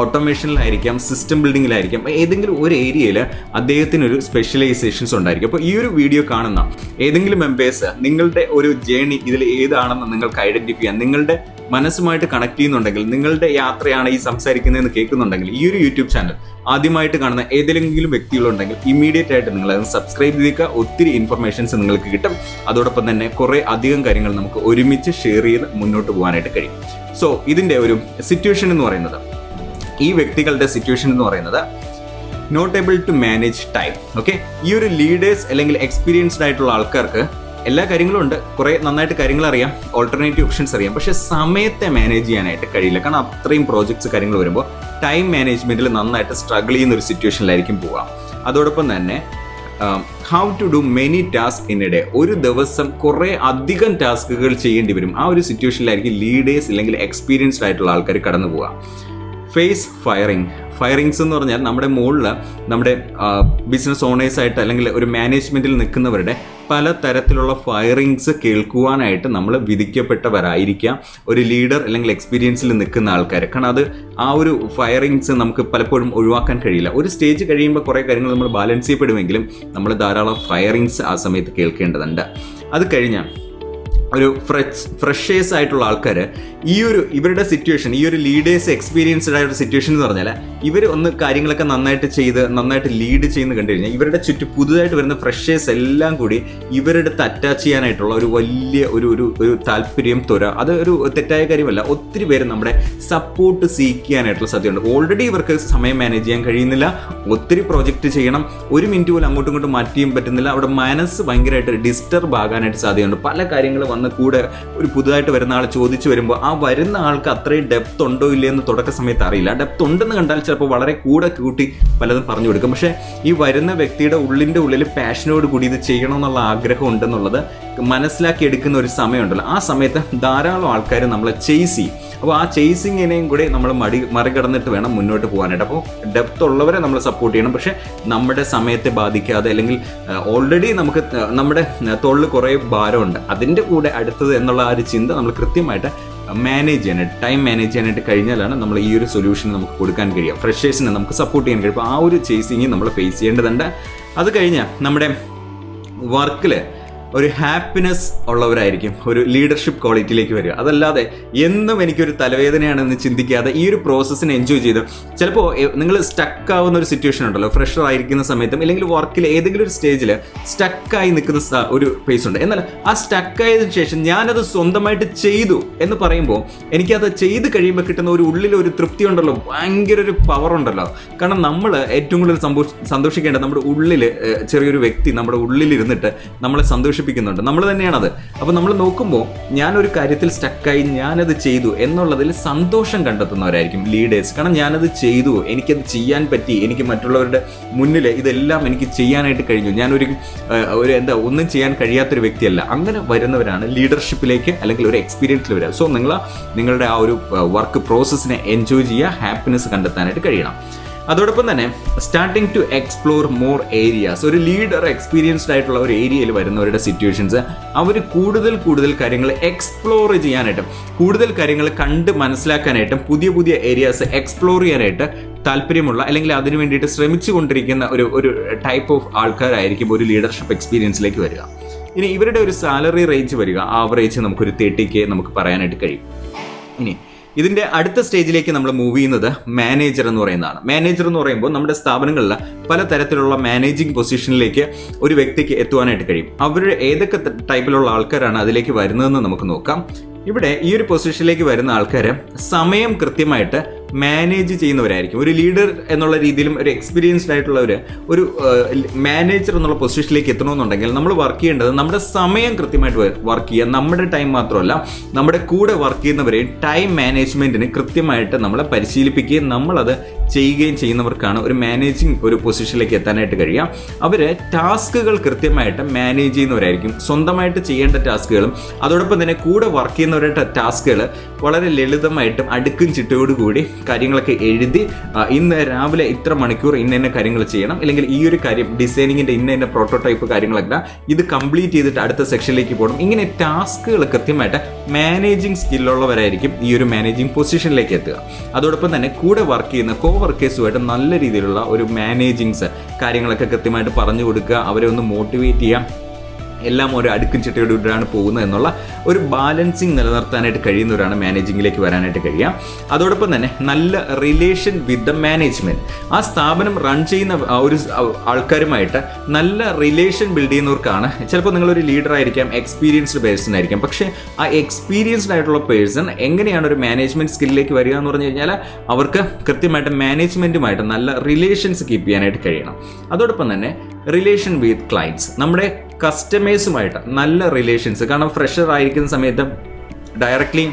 ഓട്ടോമേഷനിലായിരിക്കാം, സിസ്റ്റം ബിൽഡിങ്ങിലായിരിക്കാം. ഏതെങ്കിലും ഒരു ഏരിയയിൽ അദ്ദേഹത്തിനൊരു സ്പെഷ്യലൈസേഷൻസ് ഉണ്ടായിരിക്കും. അപ്പോൾ ഈ ഒരു വീഡിയോ കാണുന്ന ഏതെങ്കിലും മെമ്പേഴ്സ് നിങ്ങളുടെ ഒരു ജേണി ഇതിൽ ഏതാണെന്ന് നിങ്ങൾക്ക് ഐഡൻറ്റിഫൈ ചെയ്യാം. നിങ്ങളുടെ മനസ്സുമായിട്ട് കണക്ട് ചെയ്യുന്നുണ്ടെങ്കിൽ, നിങ്ങളുടെ യാത്രയാണ് ഈ സംസാരിക്കുന്നതെന്ന് കേൾക്കുന്നുണ്ടെങ്കിൽ, ഈ ഒരു യൂട്യൂബ് ചാനൽ ആദ്യമായിട്ട് കാണുന്ന ഏതെങ്കിലും വ്യക്തികളുണ്ടെങ്കിൽ ഇമ്മീഡിയറ്റ് ആയിട്ട് നിങ്ങൾ അത് സബ്സ്ക്രൈബ് ചെയ്തേക്കുക. ഒത്തിരി ഇൻഫർമേഷൻസ് നിങ്ങൾക്ക് കിട്ടും. അതോടൊപ്പം തന്നെ കുറേ അധികം കാര്യങ്ങൾ നമുക്ക് ഒരുമിച്ച് ഷെയർ ചെയ്ത് മുന്നോട്ട് പോകാനായിട്ട് കഴിയും. സോ ഇതിൻ്റെ ഒരു സിറ്റുവേഷൻ എന്ന് പറയുന്നത്, ഈ വ്യക്തികളുടെ സിറ്റുവേഷൻ എന്ന് പറയുന്നത് not able to manage time. Okay, ഈ ഒരു ലീഡേഴ്സ് അല്ലെങ്കിൽ എക്സ്പീരിയൻസ്ഡ് ആയിട്ടുള്ള ആൾക്കാർക്ക് എല്ലാ കാര്യങ്ങളും ഉണ്ട്, കുറേ നന്നായിട്ട് കാര്യങ്ങൾ അറിയാം, ഓൾട്ടർനേറ്റീവ് ഓപ്ഷൻസ് അറിയാം. പക്ഷേ സമയത്തെ മാനേജ് ചെയ്യാനായിട്ട് കഴിയില്ല. കാരണം അത്രയും പ്രോജക്ട്സ് കാര്യങ്ങൾ വരുമ്പോൾ ടൈം മാനേജ്മെൻറ്റിൽ നന്നായിട്ട് സ്ട്രഗിൾ ചെയ്യുന്ന ഒരു സിറ്റുവേഷനിലായിരിക്കും പോവുക. അതോടൊപ്പം തന്നെ how to do many task in a day, ഒരു ദിവസം കുറേ അധികം ടാസ്കുകൾ ചെയ്യേണ്ടി വരും. ആ ഒരു സിറ്റുവേഷനിലായിരിക്കും ലീഡേഴ്സ് അല്ലെങ്കിൽ എക്സ്പീരിയൻസ്ഡ് ആയിട്ടുള്ള ആൾക്കാർ കടന്നു പോവുക. ഫേസ് ഫയറിങ്സ് എന്ന് പറഞ്ഞാൽ നമ്മുടെ മുകളിൽ നമ്മുടെ ബിസിനസ് ഓണേഴ്സായിട്ട് അല്ലെങ്കിൽ ഒരു മാനേജ്മെൻറ്റിൽ നിൽക്കുന്നവരുടെ പല തരത്തിലുള്ള ഫയറിങ്സ് കേൾക്കുവാനായിട്ട് നമ്മൾ വിധിക്കപ്പെട്ടവരായിരിക്കാം ഒരു ലീഡർ അല്ലെങ്കിൽ എക്സ്പീരിയൻസിൽ നിൽക്കുന്ന ആൾക്കാർ. കാരണം അത് ആ ഒരു ഫയറിങ്സ് നമുക്ക് പലപ്പോഴും ഒഴിവാക്കാൻ കഴിയില്ല. ഒരു സ്റ്റേജ് കഴിയുമ്പോൾ കുറേ കാര്യങ്ങൾ നമ്മൾ ബാലൻസ് ചെയ്യപ്പെടുമെങ്കിലും നമ്മൾ ധാരാളം ഫയറിങ്സ് ആ സമയത്ത് കേൾക്കേണ്ടതുണ്ട്. അത് കഴിഞ്ഞാൽ ഒരു ഫ്രഷേഴ്സ് ആയിട്ടുള്ള ആൾക്കാർ ഇവരുടെ സിറ്റുവേഷൻ, ഈ ഒരു ലീഡേഴ്സ് എക്സ്പീരിയൻസ്ഡ് ആയ ഒരു സിറ്റുവേഷൻ എന്ന് പറഞ്ഞാൽ ഇവർ ഒന്ന് കാര്യങ്ങളൊക്കെ നന്നായിട്ട് ലീഡ് ചെയ്യുന്ന കണ്ടു കഴിഞ്ഞാൽ ഇവരുടെ ചുറ്റും പുതുതായിട്ട് വരുന്ന ഫ്രഷേഴ്സ് എല്ലാം കൂടി ഇവരുടെ അടുത്ത് അറ്റാച്ച് ചെയ്യാനായിട്ടുള്ള ഒരു വലിയ ഒരു താല്പര്യം അത് ഒരു തെറ്റായ കാര്യമല്ല. ഒത്തിരി പേര് നമ്മുടെ സപ്പോർട്ട് ചെയ്യാനായിട്ടുള്ള സാധ്യതയുണ്ട്. ഓൾറെഡി ഇവർക്ക് സമയം മാനേജ് ചെയ്യാൻ കഴിയുന്നില്ല, ഒത്തിരി പ്രോജക്റ്റ് ചെയ്യണം, ഒരു മിനിറ്റ് പോലും അങ്ങോട്ടും ഇങ്ങോട്ടും മാറ്റി ചെയ്യാൻ പറ്റുന്നില്ല, അവിടെ മനസ്സ് ഭയങ്കരമായിട്ട് ഡിസ്റ്റർബ് ആകാനായിട്ട് സാധ്യതയുണ്ട്. പല കാര്യങ്ങൾ വന്ന് കൂടെ ഒരു പുതുതായിട്ട് വരുന്ന ആൾ ചോദിച്ചു വരുമ്പോൾ ആ വരുന്ന ആൾക്ക് അത്രയും ഡെപ്ത് ഉണ്ടോ ഇല്ലേ എന്ന് തുടക്ക സമയത്ത് അറിയില്ല. ഡെപ്ത് ഉണ്ടെന്ന് കണ്ടാൽ ചിലപ്പോൾ വളരെ കൂട്ടി പലതും പറഞ്ഞു കൊടുക്കും. പക്ഷേ ഈ വരുന്ന വ്യക്തിയുടെ ഉള്ളിൽ പാഷനോട് കൂടി ഇത് ചെയ്യണമെന്നുള്ള ആഗ്രഹം ഉണ്ടെന്നുള്ളത് മനസ്സിലാക്കി എടുക്കുന്ന ഒരു സമയമുണ്ടല്ലോ, ആ സമയത്ത് ധാരാളം ആൾക്കാർ നമ്മളെ ചേസ് ചെയ്യും. അപ്പോൾ ആ ചേസിങ്ങിനെയും കൂടി നമ്മൾ മറികടന്നിട്ട് വേണം മുന്നോട്ട് പോകാനായിട്ട്. അപ്പോൾ ഡെപ്ത് ഉള്ളവരെ നമ്മൾ സപ്പോർട്ട് ചെയ്യണം, പക്ഷേ നമ്മുടെ സമയത്തെ ബാധിക്കാതെ, അല്ലെങ്കിൽ ഓൾറെഡി നമുക്ക് നമ്മുടെ തൊഴിൽ കുറേ ഭാരമുണ്ട്, അതിൻ്റെ കൂടെ അടുത്തത് എന്നുള്ള ആ ഒരു ചിന്ത നമ്മൾ കൃത്യമായിട്ട് ടൈം മാനേജ് ചെയ്യാനായിട്ട് കഴിഞ്ഞാലാണ് നമ്മൾ ഈ ഒരു സൊല്യൂഷൻ നമുക്ക് കൊടുക്കാൻ കഴിയുക, ഫ്രഷേഴ്സിനെ നമുക്ക് സപ്പോർട്ട് ചെയ്യാൻ കഴിയും. അപ്പോൾ ആ ഒരു ചേസിങ് നമ്മൾ ഫേസ് ചെയ്യേണ്ടതുണ്ട്. അത് കഴിഞ്ഞാൽ നമ്മുടെ വർക്കിൽ ഒരു ഹാപ്പിനെസ് ഉള്ളവരായിരിക്കും ഒരു ലീഡർഷിപ്പ് ക്വാളിറ്റിയിലേക്ക് വരിക. അതല്ലാതെ എന്നും എനിക്കൊരു തലവേദനയാണെന്ന് ചിന്തിക്കാതെ ഈ ഒരു പ്രോസസ്സിനെ എൻജോയ് ചെയ്ത്, ചിലപ്പോൾ നിങ്ങൾ സ്റ്റക്ക് ആവുന്ന ഒരു സിറ്റുവേഷൻ ഉണ്ടല്ലോ, ഫ്രഷർ ആയിരിക്കുന്ന സമയത്തും അല്ലെങ്കിൽ വർക്കിൽ ഏതെങ്കിലും ഒരു സ്റ്റേജിൽ സ്റ്റക്കായി നിൽക്കുന്ന ഒരു ഫേസ് ഉണ്ട്. എന്നാൽ ആ സ്റ്റക്കായതിനു ശേഷം ഞാനത് സ്വന്തമായിട്ട് ചെയ്തു എന്ന് പറയുമ്പോൾ എനിക്കത് ചെയ്ത് കഴിയുമ്പോൾ കിട്ടുന്ന ഒരു ഉള്ളിലൊരു തൃപ്തി ഉണ്ടല്ലോ, ഭയങ്കര ഒരു പവർ ഉണ്ടല്ലോ. കാരണം നമ്മൾ ഏറ്റവും കൂടുതൽ സന്തോഷിക്കേണ്ടത് നമ്മുടെ ഉള്ളിൽ ചെറിയൊരു വ്യക്തി നമ്മുടെ ഉള്ളിലിരുന്നിട്ട് നമ്മളെ സന്തോഷിപ്പിക്കുന്നുണ്ട്, നമ്മൾ തന്നെയാണത്. അപ്പോൾ നമ്മൾ നോക്കുമ്പോൾ ഞാനൊരു കാര്യത്തിൽ സ്റ്റക്കായി ഞാനത് ചെയ്തു എന്നുള്ളതിൽ സന്തോഷം കണ്ടെത്തുന്നവരായിരിക്കും ലീഡേഴ്സ്. കാരണം ഞാനത് ചെയ്തു, എനിക്കത് ചെയ്യാൻ പറ്റി, എനിക്ക് മറ്റുള്ളവരുടെ മുന്നിൽ ഇതെല്ലാം എനിക്ക് ചെയ്യാനായിട്ട് കഴിഞ്ഞു, ഞാനൊരു ഒന്നും ചെയ്യാൻ കഴിയാത്തൊരു വ്യക്തിയല്ല. അങ്ങനെ വരുന്നവരാണ് ലീഡർഷിപ്പിലേക്ക് അല്ലെങ്കിൽ ഒരു എക്സ്പീരിയൻസിൽ വരിക. സോ നിങ്ങളുടെ ആ ഒരു വർക്ക് പ്രോസസ്സിനെ എൻജോയ് ചെയ്യുക, ഹാപ്പിനെസ് കണ്ടെത്താനായിട്ട് കഴിയണം. അതോടൊപ്പം തന്നെ starting to explore more areas. ഒരു ലീഡർ എക്സ്പീരിയൻസ്ഡ് ആയിട്ടുള്ള ഒരു ഏരിയയിൽ വരുന്നവരുടെ സിറ്റുവേഷൻസ് അവർ കൂടുതൽ കാര്യങ്ങൾ എക്സ്പ്ലോർ ചെയ്യാനായിട്ടും കൂടുതൽ കാര്യങ്ങൾ കണ്ട് മനസ്സിലാക്കാനായിട്ടും പുതിയ ഏരിയാസ് എക്സ്പ്ലോർ ചെയ്യാനായിട്ട് താല്പര്യമുള്ള അല്ലെങ്കിൽ അതിനു വേണ്ടിയിട്ട് ശ്രമിച്ചു കൊണ്ടിരിക്കുന്ന ഒരു ടൈപ്പ് ഓഫ് ആൾക്കാരായിരിക്കും ഒരു ലീഡർഷിപ്പ് എക്സ്പീരിയൻസിലേക്ക് വരിക. ഇനി ഇവരുടെ ഒരു സാലറി റേഞ്ച് വരിക, ആവറേജ് നമുക്കൊരു 30K നമുക്ക് പറയാനായിട്ട് കഴിയും. ഇനി ഇതിൻ്റെ അടുത്ത സ്റ്റേജിലേക്ക് നമ്മൾ മൂവ് ചെയ്യുന്നത് മാനേജർ എന്ന് പറയുന്നതാണ്. മാനേജർ എന്ന് പറയുമ്പോൾ നമ്മുടെ സ്ഥാപനങ്ങളിൽ പല തരത്തിലുള്ള മാനേജിങ് പൊസിഷനിലേക്ക് ഒരു വ്യക്തിക്ക് എത്തുവാനായിട്ട് കഴിയും. അവർ ഏതൊക്കെ ടൈപ്പിലുള്ള ആൾക്കാരാണ് അതിലേക്ക് വരുന്നതെന്ന് നമുക്ക് നോക്കാം. ഇവിടെ ഈ ഒരു പൊസിഷനിലേക്ക് വരുന്ന ആൾക്കാർ സമയം കൃത്യമായിട്ട് മാനേജ് ചെയ്യുന്നവരായിരിക്കും. ഒരു ലീഡർ എന്നുള്ള രീതിയിലും ഒരു എക്സ്പീരിയൻസ്ഡ് ആയിട്ടുള്ളവർ ഒരു മാനേജർ എന്നുള്ള പൊസിഷനിലേക്ക് എത്തണമെന്നുണ്ടെങ്കിൽ നമ്മൾ വർക്ക് ചെയ്യേണ്ടത് നമ്മുടെ സമയം കൃത്യമായിട്ട് വർക്ക് ചെയ്യുക. നമ്മുടെ ടൈം മാത്രമല്ല, നമ്മുടെ കൂടെ വർക്ക് ചെയ്യുന്നവരെയും ടൈം മാനേജ്മെന്റിന് കൃത്യമായിട്ട് നമ്മളെ പരിശീലിപ്പിക്കുകയും നമ്മളത് ചെയ്യുകയും ചെയ്യുന്നവർക്കാണ് ഒരു മാനേജിങ് ഒരു പൊസിഷനിലേക്ക് എത്താനായിട്ട് കഴിയുക. അവർ ടാസ്കുകൾ കൃത്യമായിട്ട് മാനേജ് ചെയ്യുന്നവരായിരിക്കും. സ്വന്തമായിട്ട് ചെയ്യേണ്ട ടാസ്കുകളും അതോടൊപ്പം തന്നെ കൂടെ വർക്ക് ചെയ്യുന്നവരുടെ ടാസ്കുകൾ വളരെ ലളിതമായിട്ടും അടുക്കും ചിട്ടയോടുകൂടി കാര്യങ്ങളൊക്കെ എഴുതി ഇന്ന് രാവിലെ ഇത്ര മണിക്കൂർ ഇന്ന കാര്യങ്ങൾ ചെയ്യണം, അല്ലെങ്കിൽ ഈ ഒരു കാര്യം ഡിസൈനിങ്ങിൻ്റെ ഇന്ന പ്രോട്ടോടൈപ്പ് കാര്യങ്ങളൊക്കെ ഇത് കംപ്ലീറ്റ് ചെയ്തിട്ട് അടുത്ത സെക്ഷനിലേക്ക് പോകണം. ഇങ്ങനെ ടാസ്കുകൾ കൃത്യമായിട്ട് മാനേജിങ് സ്കില്ലുള്ളവരായിരിക്കും ഈ ഒരു മാനേജിങ് പൊസിഷനിലേക്ക് എത്തുക. അതോടൊപ്പം തന്നെ കൂടെ വർക്ക് ചെയ്യുന്ന വർക്കേഴ്സുമായിട്ട് നല്ല രീതിയിലുള്ള ഒരു മാനേജിങ്സ് കാര്യങ്ങളൊക്കെ കൃത്യമായിട്ട് പറഞ്ഞു കൊടുക്കുക, അവരെ ഒന്ന് മോട്ടിവേറ്റ് ചെയ്യാം. എല്ലാം ഒരു അടുക്കും ചിട്ടയോടുകൂടിയാണ് പോകുന്നത് എന്നുള്ള ഒരു ബാലൻസിങ് നിലനിർത്താനായിട്ട് കഴിയുന്നവരാണ് മാനേജിങ്ങിലേക്ക് വരാനായിട്ട് കഴിയുക. അതോടൊപ്പം തന്നെ നല്ല റിലേഷൻ വിത്ത് ദ മാനേജ്മെന്റ്. ആ സ്ഥാപനം റൺ ചെയ്യുന്ന ഒരു ആൾക്കാരുമായിട്ട് നല്ല റിലേഷൻ ബിൽഡ് ചെയ്യുന്നവർക്കാണ്. ചിലപ്പോൾ നിങ്ങളൊരു ലീഡർ ആയിരിക്കാം, എക്സ്പീരിയൻസ്ഡ് പേഴ്സൺ ആയിരിക്കാം, പക്ഷേ ആ എക്സ്പീരിയൻസ്ഡ് ആയിട്ടുള്ള പേഴ്സൺ എങ്ങനെയാണ് ഒരു മാനേജ്മെന്റ് സ്കില്ലിലേക്ക് വരിക എന്ന് പറഞ്ഞു കഴിഞ്ഞാൽ അവർക്ക് കൃത്യമായിട്ട് മാനേജ്മെന്റുമായിട്ട് നല്ല റിലേഷൻസ് കീപ്പ് ചെയ്യാനായിട്ട് കഴിയണം. അതോടൊപ്പം തന്നെ റിലേഷൻ വിത്ത് ക്ലയൻറ്റ്സ്, നമ്മുടെ കസ്റ്റമേഴ്സുമായിട്ട് നല്ല റിലേഷൻസ്. കാരണം ഫ്രഷർ ആയിരിക്കുന്ന സമയത്ത് ഡയറക്റ്റ്ലി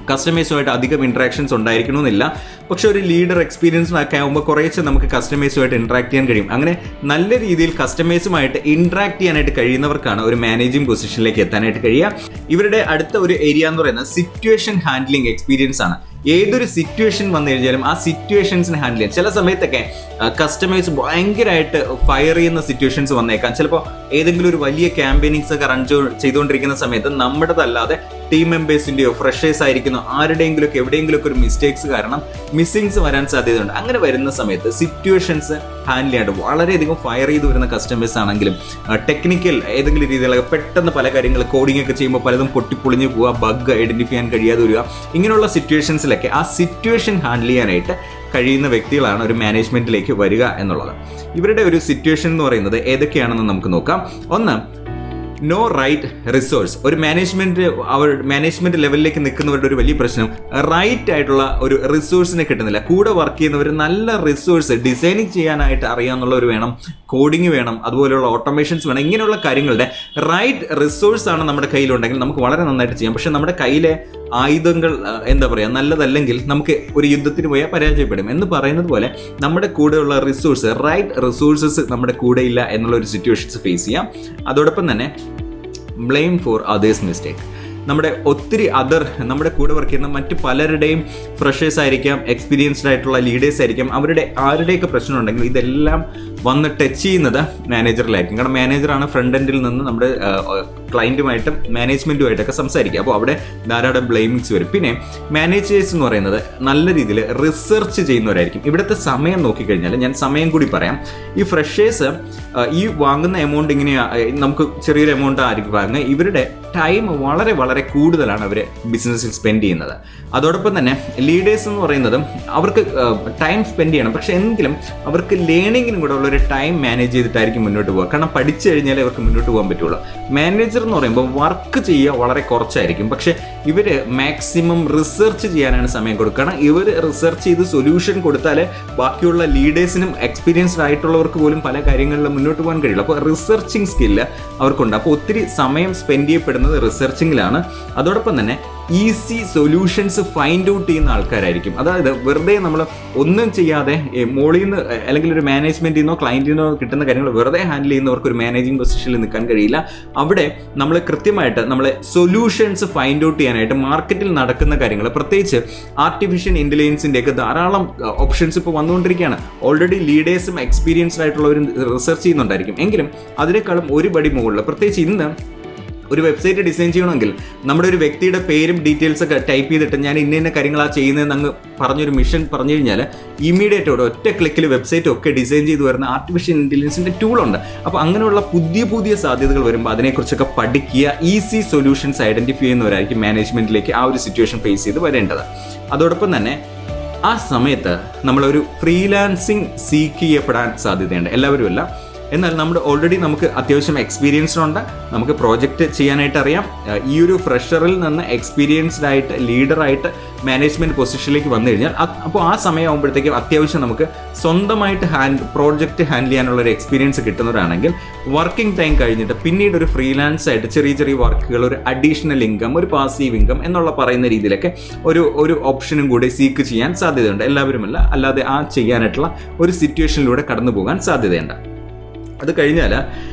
കസ്റ്റമേഴ്സുമായിട്ട് അധികം ഇൻട്രാക്ഷൻസ് ഉണ്ടായിരിക്കണമെന്നില്ല, പക്ഷെ ഒരു ലീഡർ എക്സ്പീരിയൻസ് ഒക്കെ ആകുമ്പോൾ കുറേശ്ശെ നമുക്ക് കസ്റ്റമേഴ്സുമായിട്ട് ഇൻട്രാക്ട് ചെയ്യാൻ കഴിയും. അങ്ങനെ നല്ല രീതിയിൽ കസ്റ്റമേഴ്സുമായിട്ട് ഇൻട്രാക്ട് ചെയ്യാനായിട്ട് കഴിയുന്നവർക്കാണ് ഒരു മാനേജിങ് പൊസിഷനിലേക്ക് എത്താനായിട്ട് കഴിയുക. ഇവരുടെ അടുത്ത ഒരു ഏരിയ എന്ന് പറയുന്നത് സിറ്റുവേഷൻ ഹാൻഡ്ലിംഗ് എക്സ്പീരിയൻസ് ആണ്. ഏതൊരു സിറ്റുവേഷൻ വന്നു കഴിഞ്ഞാലും ആ സിറ്റുവേഷൻസിനെ ഹാൻഡിൽ ചെയ്യാൻ ചില സമയത്തൊക്കെ കസ്റ്റമേഴ്സ് ഭയങ്കരമായിട്ട് ഫയർ ചെയ്യുന്ന സിറ്റുവേഷൻസ് വന്നേക്കാം. ചിലപ്പോൾ ഏതെങ്കിലും ഒരു വലിയ ക്യാമ്പയിനിങ്സ് ഒക്കെ റൺ ചെയ്തുകൊണ്ടിരിക്കുന്ന സമയത്ത് നമ്മുടേതല്ലാതെ ടീം മെമ്പേഴ്സിൻ്റെയോ ഫ്രഷേഴ്സ് ആയിരിക്കുന്ന ആരുടെയെങ്കിലും ഒക്കെ എവിടെയെങ്കിലും ഒരു മിസ്റ്റേക്സ് കാരണം മിസ്സിങ്സ് വരാൻ സാധ്യതയുണ്ട്. അങ്ങനെ വരുന്ന സമയത്ത് സിറ്റുവേഷൻസ് ഹാൻഡിൽ ചെയ്യാണ്ട് വളരെയധികം ഫയർ ചെയ്ത് വരുന്ന കസ്റ്റമേഴ്സ് ആണെങ്കിലും ടെക്നിക്കൽ ഏതെങ്കിലും രീതിയിലൊക്കെ പെട്ടെന്ന് പല കാര്യങ്ങൾ കോഡിംഗ് ഒക്കെ ചെയ്യുമ്പോൾ പലതും പൊട്ടിപ്പൊളിഞ്ഞ് പോവുക, ബഗ് ഐഡന്റിഫൈ ചെയ്യാൻ കഴിയാതെ വരിക, ഇങ്ങനെയുള്ള സിറ്റുവേഷൻസിലൊക്കെ ആ സിറ്റുവേഷൻ ഹാൻഡിൽ ചെയ്യാനായിട്ട് കഴിയുന്ന വ്യക്തികളാണ് ഒരു മാനേജ്മെന്റിലേക്ക് വരിക എന്നുള്ളത്. ഇവരുടെ ഒരു സിറ്റുവേഷൻ എന്ന് പറയുന്നത് ഏതൊക്കെയാണെന്ന് നമുക്ക് നോക്കാം. ഒന്ന്, നോ റൈറ്റ് റിസോഴ്സ്. ഒരു മാനേജ്മെന്റ് ലെവലിലേക്ക് നിൽക്കുന്നവരുടെ ഒരു വലിയ പ്രശ്നം റൈറ്റ് ആയിട്ടുള്ള ഒരു റിസോഴ്സിനെ കിട്ടുന്നില്ല. കൂടെ വർക്ക് ചെയ്യുന്നവർ നല്ല റിസോഴ്സ് ഡിസൈനിങ് ചെയ്യാനായിട്ട് അറിയാവുന്നവർ വേണം, കോഡിങ് വേണം, അതുപോലെയുള്ള ഓട്ടോമേഷൻസ് വേണം. ഇങ്ങനെയുള്ള കാര്യങ്ങളുടെ റൈറ്റ് റിസോഴ്സ് ആണ് നമ്മുടെ കയ്യിലുണ്ടെങ്കിൽ നമുക്ക് വളരെ നന്നായിട്ട് ചെയ്യാം. പക്ഷെ നമ്മുടെ കയ്യിലെ ആയുധങ്ങൾ നല്ലതല്ലെങ്കിൽ നമുക്ക് ഒരു യുദ്ധത്തിന് പോയാൽ പരാജയപ്പെടും എന്ന് പറയുന്നത് പോലെ നമ്മുടെ കൂടെയുള്ള റൈറ്റ് റിസോഴ്സസ് നമ്മുടെ കൂടെ ഇല്ല എന്നുള്ള ഒരു സിറ്റുവേഷൻസ് ഫേസ് ചെയ്യാം. അതോടൊപ്പം തന്നെ ബ്ലെയിം ഫോർ അതേഴ്സ് മിസ്റ്റേക്ക്. നമ്മുടെ കൂടെ വർക്ക് ചെയ്യുന്ന മറ്റ് പലരുടെയും ഫ്രഷേഴ്സ് ആയിരിക്കാം, എക്സ്പീരിയൻസ്ഡ് ആയിട്ടുള്ള ലീഡേഴ്സ് ആയിരിക്കാം, അവരുടെ ആരുടെയൊക്കെ പ്രശ്നം ഉണ്ടെങ്കിൽ ഇതെല്ലാം വന്ന് ടച്ച് ചെയ്യുന്നത് മാനേജറിലായിരിക്കും. കാരണം മാനേജറാണ് ഫ്രണ്ട് എൻഡിൽ നിന്ന് നമ്മുടെ ക്ലയൻറ്റുമായിട്ടും മാനേജ്മെൻറ്റുമായിട്ടൊക്കെ സംസാരിക്കുക. അപ്പോൾ അവിടെ ധാരാളം ബ്ലെയിമിങ്സ് വരും. പിന്നെ മാനേജേഴ്സ് എന്ന് പറയുന്നത് നല്ല രീതിയിൽ റിസർച്ച് ചെയ്യുന്നവരായിരിക്കും. ഇവിടുത്തെ സമയം നോക്കിക്കഴിഞ്ഞാൽ ഞാൻ സമയം കൂടി പറയാം. ഈ ഫ്രഷേഴ്സ് ഈ വാങ്ങുന്ന എമൗണ്ട് നമുക്ക് ചെറിയൊരു എമൗണ്ട് ആയിരിക്കും വാങ്ങുക. ഇവരുടെ ടൈം വളരെ വളരെ കൂടുതലാണ് അവർ ബിസിനസ്സിൽ സ്പെൻഡ് ചെയ്യുന്നത്. അതോടൊപ്പം തന്നെ ലീഡേഴ്സ് എന്ന് പറയുന്നത് അവർക്ക് ടൈം സ്പെൻഡ് ചെയ്യണം, പക്ഷെ എങ്കിലും അവർക്ക് ലേണിങ്ങിനും കൂടെ ഉള്ളൊരു ടൈം മാനേജ് ചെയ്തിട്ടായിരിക്കും മുന്നോട്ട് പോകുക. കാരണം പഠിച്ചു കഴിഞ്ഞാലേ അവർക്ക് മുന്നോട്ട് പോകാൻ പറ്റുള്ളൂ. മാനേജർ എന്ന് പറയുമ്പോൾ വർക്ക് ചെയ്യുക വളരെ കുറച്ചായിരിക്കും, പക്ഷെ ഇവർ മാക്സിമം റിസർച്ച് ചെയ്യാനാണ് സമയം കൊടുക്കണം. ഇവർ റിസർച്ച് ചെയ്ത് സൊല്യൂഷൻ കൊടുത്താലേ ബാക്കിയുള്ള ലീഡേഴ്സിനും എക്സ്പീരിയൻസ്ഡ് ആയിട്ടുള്ളവർക്ക് പോലും പല കാര്യങ്ങളിലും മുന്നോട്ട് പോകാൻ കഴിയുള്ളൂ. അപ്പോൾ റിസർച്ചിങ് സ്കില്ല് അവർക്കുണ്ട്. അപ്പോൾ ഒത്തിരി സമയം സ്പെൻഡ് ചെയ്യപ്പെടുന്നത് റിസർച്ചിങ്ങിലാണ്. അതോടൊപ്പം തന്നെ ഈസി സൊല്യൂഷൻസ് ഫൈൻഡ് ഔട്ട് ചെയ്യുന്ന ആൾക്കാരായിരിക്കും. അതായത് വെറുതെ നമ്മൾ ഒന്നും ചെയ്യാതെ മോളിൽ നിന്ന് അല്ലെങ്കിൽ ഒരു മാനേജ്മെന്റിൽ നിന്നോ ക്ലയന്റിൽ നിന്നോ കിട്ടുന്ന കാര്യങ്ങൾ വെറുതെ ഹാൻഡിൽ ചെയ്യുന്നവർക്ക് ഒരു മാനേജിങ് പൊസിഷനിൽ നിൽക്കാൻ കഴിയില്ല. അവിടെ നമ്മൾ കൃത്യമായിട്ട് നമ്മളെ സൊല്യൂഷൻസ് ഫൈൻഡ് ഔട്ട് ചെയ്യാനായിട്ട് മാർക്കറ്റിൽ നടക്കുന്ന കാര്യങ്ങൾ, പ്രത്യേകിച്ച് ആർട്ടിഫിഷ്യൽ ഇന്റലിജൻസിന്റെ ഒക്കെ ധാരാളം ഓപ്ഷൻസ് ഇപ്പോൾ വന്നുകൊണ്ടിരിക്കുകയാണ്. ഓൾറെഡി ലീഡേഴ്സും എക്സ്പീരിയൻസ്ഡ് ആയിട്ടുള്ളവരും റിസർച്ച് ചെയ്യുന്നുണ്ടായിരിക്കും. എങ്കിലും അതിനേക്കാളും ഒരു പടി മുകളിൽ, പ്രത്യേകിച്ച് ഇന്ന് ഒരു വെബ്സൈറ്റ് ഡിസൈൻ ചെയ്യണമെങ്കിൽ നമ്മുടെ ഒരു വ്യക്തിയുടെ പേരും ഡീറ്റെയിൽസ് ഒക്കെ ടൈപ്പ് ചെയ്തിട്ട് ഞാൻ ഇന്ന കാര്യങ്ങളാണ് ചെയ്യുന്നതെന്ന് അങ്ങ് പറഞ്ഞൊരു മിഷൻ പറഞ്ഞു കഴിഞ്ഞാൽ ഇമ്മീഡിയറ്റോടെ ഒറ്റ ക്ലിക്കിൽ വെബ്സൈറ്റ് ഒക്കെ ഡിസൈൻ ചെയ്ത് വരുന്ന ആർട്ടിഫിഷ്യൽ ഇന്റലിജൻസിന്റെ ടൂളുണ്ട്. അപ്പോൾ അങ്ങനെയുള്ള പുതിയ സാധ്യതകൾ വരുമ്പോൾ അതിനെക്കുറിച്ചൊക്കെ പഠിക്കുക. ഈസി സൊല്യൂഷൻസ് ഐഡന്റിഫൈ ചെയ്യുന്നവരായിരിക്കും മാനേജ്മെന്റിലേക്ക് ആ ഒരു സിറ്റുവേഷൻ ഫേസ് ചെയ്ത് വരേണ്ടത്. അതോടൊപ്പം തന്നെ ആ സമയത്ത് നമ്മളൊരു ഫ്രീലാൻസിങ് സീക്ക് ചെയ്യപ്പെടാൻ സാധ്യതയുണ്ട്. എല്ലാവരും അല്ല, എന്നാൽ നമുക്ക് അത്യാവശ്യം എക്സ്പീരിയൻസ്ഡ് ഉണ്ട്, നമുക്ക് പ്രോജക്റ്റ് ചെയ്യാനായിട്ട് അറിയാം. ഈ ഒരു ഫ്രഷറിൽ നിന്ന് എക്സ്പീരിയൻസ്ഡ് ആയിട്ട് ലീഡറായിട്ട് മാനേജ്മെന്റ് പൊസിഷനിലേക്ക് വന്നു കഴിഞ്ഞാൽ അപ്പോൾ ആ സമയമാകുമ്പോഴത്തേക്കും അത്യാവശ്യം നമുക്ക് സ്വന്തമായിട്ട് പ്രോജക്റ്റ് ഹാൻഡിൽ ചെയ്യാനുള്ള ഒരു എക്സ്പീരിയൻസ് കിട്ടുന്നവരാണെങ്കിൽ വർക്കിംഗ് ടൈം കഴിഞ്ഞിട്ട് പിന്നീട് ഒരു ഫ്രീലാൻസ് ആയിട്ട് ചെറിയ വർക്കുകൾ, ഒരു അഡീഷണൽ ഇൻകം, ഒരു പാസീവ് ഇൻകം എന്നുള്ള പറയുന്ന രീതിയിലൊക്കെ ഒരു ഓപ്ഷനും കൂടി സീക്ക് ചെയ്യാൻ സാധ്യതയുണ്ട്. എല്ലാവരുമല്ല, അല്ലാതെ ആ ചെയ്യാനായിട്ടുള്ള ഒരു സിറ്റുവേഷനിലൂടെ കടന്നു പോകാൻ സാധ്യതയുണ്ട്. അത് കഴിഞ്ഞാൽ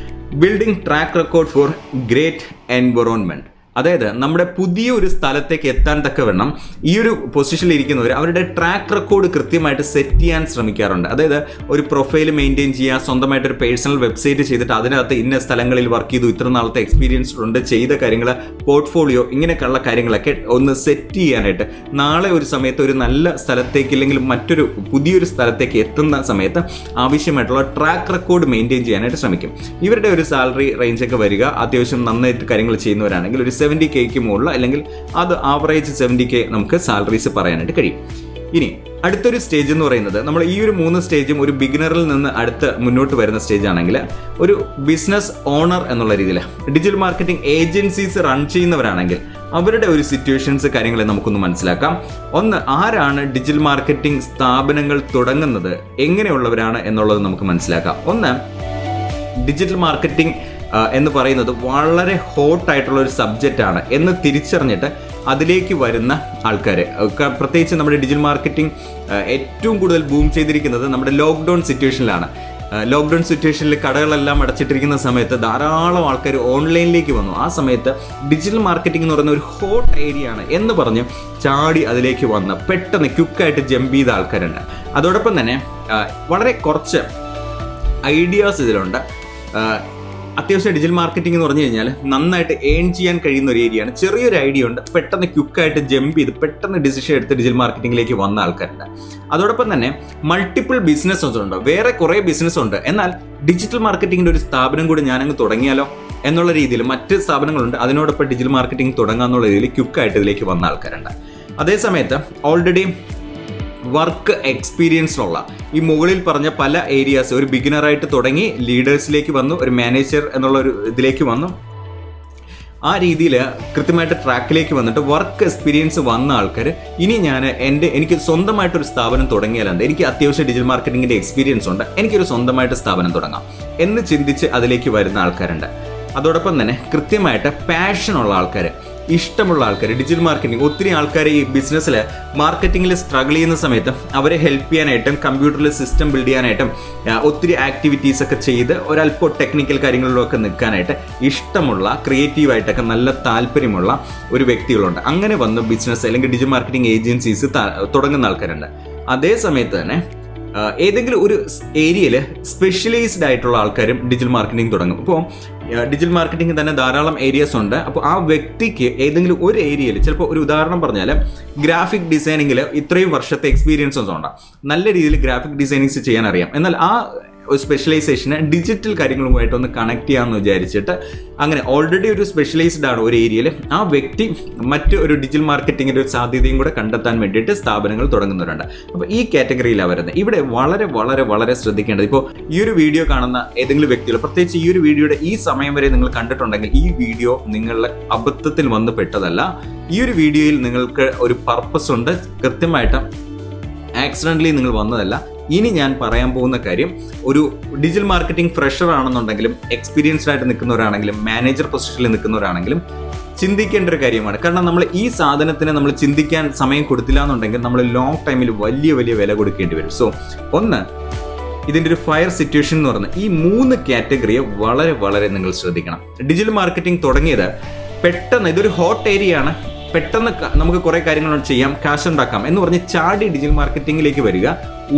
building track record four great environment. അതായത് നമ്മുടെ പുതിയ ഒരു സ്ഥലത്തേക്ക് എത്താൻ തക്കവണ്ണം ഈ ഒരു പൊസിഷനിൽ ഇരിക്കുന്നവർ അവരുടെ ട്രാക്ക് റെക്കോർഡ് കൃത്യമായിട്ട് സെറ്റ് ചെയ്യാൻ ശ്രമിക്കാറുണ്ട്. അതായത് ഒരു പ്രൊഫൈൽ മെയിൻറ്റെയിൻ ചെയ്യുക, സ്വന്തമായിട്ട് ഒരു പേഴ്സണൽ വെബ്സൈറ്റ് ചെയ്തിട്ട് അതിനകത്ത് ഇന്ന സ്ഥലങ്ങളിൽ വർക്ക് ചെയ്തു, ഇത്ര നാളത്തെ എക്സ്പീരിയൻസ് ഉണ്ട്, ചെയ്ത കാര്യങ്ങൾ, പോർട്ട്ഫോളിയോ, ഇങ്ങനെയൊക്കെയുള്ള കാര്യങ്ങളൊക്കെ ഒന്ന് സെറ്റ് ചെയ്യാനായിട്ട് നാളെ ഒരു സമയത്ത് ഒരു നല്ല സ്ഥലത്തേക്ക് അല്ലെങ്കിൽ മറ്റൊരു പുതിയൊരു സ്ഥലത്തേക്ക് എത്തുന്ന സമയത്ത് ആവശ്യമായിട്ടുള്ള ട്രാക്ക് റെക്കോർഡ് മെയിൻറ്റെയിൻ ചെയ്യാനായിട്ട് ശ്രമിക്കും. ഇവരുടെ ഒരു സാലറി റേഞ്ചൊക്കെ വരിക അത്യാവശ്യം നന്നായിട്ട് കാര്യങ്ങൾ ചെയ്യുന്നവരാണെങ്കിൽ ഒരു 70K മുകളിൽ, അല്ലെങ്കിൽ അത് ആവറേജ് 70K നമുക്ക് സാലറീസ് പറയാനായിട്ട് കഴിയും. ഇനി അടുത്തൊരു സ്റ്റേജ് എന്ന് പറയുന്നത്, നമ്മൾ ഈ ഒരു 3 സ്റ്റേജും ഒരു ബിഗിനറിൽ നിന്ന് അടുത്ത് മുന്നോട്ട് വരുന്ന സ്റ്റേജ് ആണെങ്കിൽ ഒരു ബിസിനസ് ഓണർ എന്നുള്ള രീതിയിൽ ഡിജിറ്റൽ മാർക്കറ്റിംഗ് ഏജൻസീസ് റൺ ചെയ്യുന്നവരാണെങ്കിൽ അവരുടെ ഒരു സിറ്റുവേഷൻസ് കാര്യങ്ങളെ നമുക്കൊന്ന് മനസ്സിലാക്കാം. ഒന്ന്, ആരാണ് ഡിജിറ്റൽ മാർക്കറ്റിംഗ് സ്ഥാപനങ്ങൾ തുടങ്ങുന്നത്, എങ്ങനെയുള്ളവരാണ് എന്നുള്ളത് നമുക്ക് മനസ്സിലാക്കാം. ഒന്ന്, ഡിജിറ്റൽ മാർക്കറ്റിംഗ് എന്ന് പറയുന്നത് വളരെ ഹോട്ടായിട്ടുള്ള ഒരു സബ്ജക്റ്റാണ് എന്ന് തിരിച്ചറിഞ്ഞിട്ട് അതിലേക്ക് വരുന്ന ആൾക്കാർ, പ്രത്യേകിച്ച് നമ്മുടെ ഡിജിറ്റൽ മാർക്കറ്റിംഗ് ഏറ്റവും കൂടുതൽ ബൂം ചെയ്തിരിക്കുന്നത് നമ്മുടെ ലോക്ക്ഡൗൺ സിറ്റുവേഷനിലാണ്. ലോക്ക്ഡൗൺ സിറ്റുവേഷനിൽ കടകളെല്ലാം അടച്ചിട്ടിരിക്കുന്ന സമയത്ത് ധാരാളം ആൾക്കാർ ഓൺലൈനിലേക്ക് വന്നു. ആ സമയത്ത് ഡിജിറ്റൽ മാർക്കറ്റിംഗ് എന്ന് പറയുന്ന ഒരു ഹോട്ട് ഏരിയ ആണ് എന്ന് പറഞ്ഞ് ചാടി അതിലേക്ക് വന്ന് പെട്ടെന്ന് ക്വിക്കായിട്ട് ജമ്പ് ചെയ്ത ആൾക്കാരുണ്ട്. അതോടൊപ്പം തന്നെ വളരെ കുറച്ച് ഐഡിയാസ് ഇതിലുണ്ട്. അത്യാവശ്യം ഡിജിറ്റൽ മാർക്കറ്റിംഗ് എന്ന് പറഞ്ഞു കഴിഞ്ഞാൽ നന്നായിട്ട് ഏൺ ചെയ്യാൻ കഴിയുന്ന ഒരു ഏരിയയാണ്. ചെറിയൊരു ഐഡിയ ഉണ്ട്, പെട്ടെന്ന് ക്വിക്കായിട്ട് ജമ്പ് ചെയ്ത് പെട്ടെന്ന് ഡിസിഷൻ എടുത്ത് ഡിജിറ്റൽ മാർക്കറ്റിംഗിലേക്ക് വന്ന ആൾക്കാരുണ്ട്. അതോടൊപ്പം തന്നെ മൾട്ടിപ്പിൾ ബിസിനസ്സസ് ഉണ്ട്, വേറെ കുറേ ബിസിനസ് ഉണ്ട്. എന്നാൽ ഡിജിറ്റൽ മാർക്കറ്റിംഗിന്റെ ഒരു സ്ഥാപനം കൂടി ഞാനങ്ങ് തുടങ്ങിയാലോ എന്നുള്ള രീതിയിൽ മറ്റ് സ്ഥാപനങ്ങളുണ്ട്, അതിനോടൊപ്പം ഡിജിറ്റൽ മാർക്കറ്റിംഗ് തുടങ്ങാന്നുള്ള രീതിയിൽ ക്വിക്കായിട്ട് ഇതിലേക്ക് വന്ന ആൾക്കാരുണ്ട്. അതേസമയത്ത് ഓൾറെഡി വർക്ക് എക്സ്പീരിയൻസ് ഉള്ള ഈ മുകളിൽ പറഞ്ഞ പല ഏരിയാസ്, ഒരു ബിഗിനറായിട്ട് തുടങ്ങി ലീഡേഴ്സിലേക്ക് വന്നു, ഒരു മാനേജർ എന്നുള്ള ഒരു ഇതിലേക്ക് വന്നു, ആ രീതിയിൽ കൃത്യമായിട്ട് ട്രാക്കിലേക്ക് വന്നിട്ട് വർക്ക് എക്സ്പീരിയൻസ് വന്ന ആൾക്കാർ ഇനി എനിക്ക് സ്വന്തമായിട്ടൊരു സ്ഥാപനം തുടങ്ങിയാലുണ്ട്, എനിക്ക് അത്യാവശ്യം ഡിജിറ്റൽ മാർക്കറ്റിംഗിന്റെ എക്സ്പീരിയൻസ് ഉണ്ട്, എനിക്കൊരു സ്വന്തമായിട്ട് സ്ഥാപനം തുടങ്ങാം എന്ന് ചിന്തിച്ച് അതിലേക്ക് വരുന്ന ആൾക്കാരുണ്ട്. അതോടൊപ്പം തന്നെ കൃത്യമായിട്ട് പാഷനുള്ള ആൾക്കാർ, ഇഷ്ടമുള്ള ആൾക്കാർ, ഡിജിറ്റൽ മാർക്കറ്റിംഗ് ഒത്തിരി ആൾക്കാർ ഈ ബിസിനസ്സിൽ മാർക്കറ്റിംഗിൽ സ്ട്രഗിൾ ചെയ്യുന്ന സമയത്ത് അവരെ ഹെൽപ്പ് ചെയ്യാനായിട്ടും കമ്പ്യൂട്ടറിൽ സിസ്റ്റം ബിൽഡ് ചെയ്യാനായിട്ടും ഒത്തിരി ആക്ടിവിറ്റീസ് ഒക്കെ ചെയ്ത് ഒരല്പം ടെക്നിക്കൽ കാര്യങ്ങളിലൊക്കെ നിൽക്കാനായിട്ട് ഇഷ്ടമുള്ള, ക്രിയേറ്റീവായിട്ടൊക്കെ നല്ല താല്പര്യമുള്ള ഒരു വ്യക്തികളുണ്ട്. അങ്ങനെ വന്ന് ബിസിനസ് അല്ലെങ്കിൽ ഡിജിറ്റൽ മാർക്കറ്റിംഗ് ഏജൻസീസ് തുടങ്ങുന്ന ആൾക്കാരുണ്ട്. അതേ സമയത്ത് തന്നെ ഏതെങ്കിലും ഒരു ഏരിയയിൽ സ്പെഷ്യലൈസ്ഡ് ആയിട്ടുള്ള ആൾക്കാരും ഡിജിറ്റൽ മാർക്കറ്റിംഗ് തുടങ്ങും. ഇപ്പോൾ ഡിജിറ്റൽ മാർക്കറ്റിംഗ് തന്നെ ധാരാളം ഏരിയസ് ഉണ്ട്. അപ്പോൾ ആ വ്യക്തിക്ക് ഏതെങ്കിലും ഒരു ഏരിയയിൽ, ചിലപ്പോൾ ഒരു ഉദാഹരണം പറഞ്ഞാൽ ഗ്രാഫിക് ഡിസൈനിങ്ങിൽ ഇത്രയും വർഷത്തെ എക്സ്പീരിയൻസ് ഉണ്ട്, നല്ല രീതിയിൽ ഗ്രാഫിക് ഡിസൈനിങ്സ് ചെയ്യാൻ അറിയാം, എന്നാൽ ആ സ്പെഷ്യലൈസേഷനെ ഡിജിറ്റൽ കാര്യങ്ങളുമായിട്ടൊന്ന് കണക്ട് ചെയ്യാമെന്ന് വിചാരിച്ചിട്ട് അങ്ങനെ ഓൾറെഡി ഒരു സ്പെഷ്യലൈസ്ഡ് ആണ് ഒരു ഏരിയയിൽ, ആ വ്യക്തി മറ്റ് ഒരു ഡിജിറ്റൽ മാർക്കറ്റിങ്ങിൻ്റെ ഒരു സാധ്യതയും കൂടെ കണ്ടെത്താൻ വേണ്ടിയിട്ട് സ്ഥാപനങ്ങൾ തുടങ്ങുന്നവരുണ്ട്. അപ്പോൾ ഈ കാറ്റഗറിയിലാണ് വരുന്നത്. ഇവിടെ വളരെ വളരെ വളരെ ശ്രദ്ധിക്കേണ്ടത്, ഇപ്പോൾ ഈ ഒരു വീഡിയോ കാണുന്ന ഏതെങ്കിലും വ്യക്തികൾ, പ്രത്യേകിച്ച് ഈ ഒരു വീഡിയോയുടെ ഈ സമയം വരെ നിങ്ങൾ കണ്ടിട്ടുണ്ടെങ്കിൽ ഈ വീഡിയോ നിങ്ങളുടെ അബദ്ധത്തിൽ വന്ന് പെട്ടതല്ല. ഈ ഒരു വീഡിയോയിൽ നിങ്ങൾക്ക് ഒരു പർപ്പസ് ഉണ്ട്, കൃത്യമായിട്ട് ആക്സിഡൻ്റലി നിങ്ങൾ വന്നതല്ല. ഇനി ഞാൻ പറയാൻ പോകുന്ന കാര്യം ഒരു ഡിജിറ്റൽ മാർക്കറ്റിംഗ് ഫ്രഷർ ആണെന്നുണ്ടെങ്കിലും എക്സ്പീരിയൻസ്ഡ് ആയിട്ട് നിൽക്കുന്നവരാണെങ്കിലും മാനേജർ പൊസിഷനിൽ നിൽക്കുന്നവരാണെങ്കിലും ചിന്തിക്കേണ്ട ഒരു കാര്യമാണ്. കാരണം നമ്മൾ ഈ സാധനത്തിന് നമ്മൾ ചിന്തിക്കാൻ സമയം കൊടുത്തില്ല എന്നുണ്ടെങ്കിൽ നമ്മൾ ലോങ് ടൈമിൽ വലിയ വലിയ വില കൊടുക്കേണ്ടി വരും. സോ ഒന്ന്, ഇതിൻ്റെ ഒരു ഫയർ സിറ്റുവേഷൻ എന്ന് പറഞ്ഞാൽ ഈ 3 കാറ്റഗറിയെ വളരെ വളരെ നിങ്ങൾ ശ്രദ്ധിക്കണം. ഡിജിറ്റൽ മാർക്കറ്റിംഗ് തുടങ്ങിയത് പെട്ടെന്ന്, ഇതൊരു ഹോട്ട് ഏരിയ ആണ്, പെട്ടെന്ന് നമുക്ക് കുറേ കാര്യങ്ങൾ ചെയ്യാം, കാശ് ഉണ്ടാക്കാം എന്ന് പറഞ്ഞ് ചാടി ഡിജിറ്റൽ മാർക്കറ്റിംഗിലേക്ക് വരിക.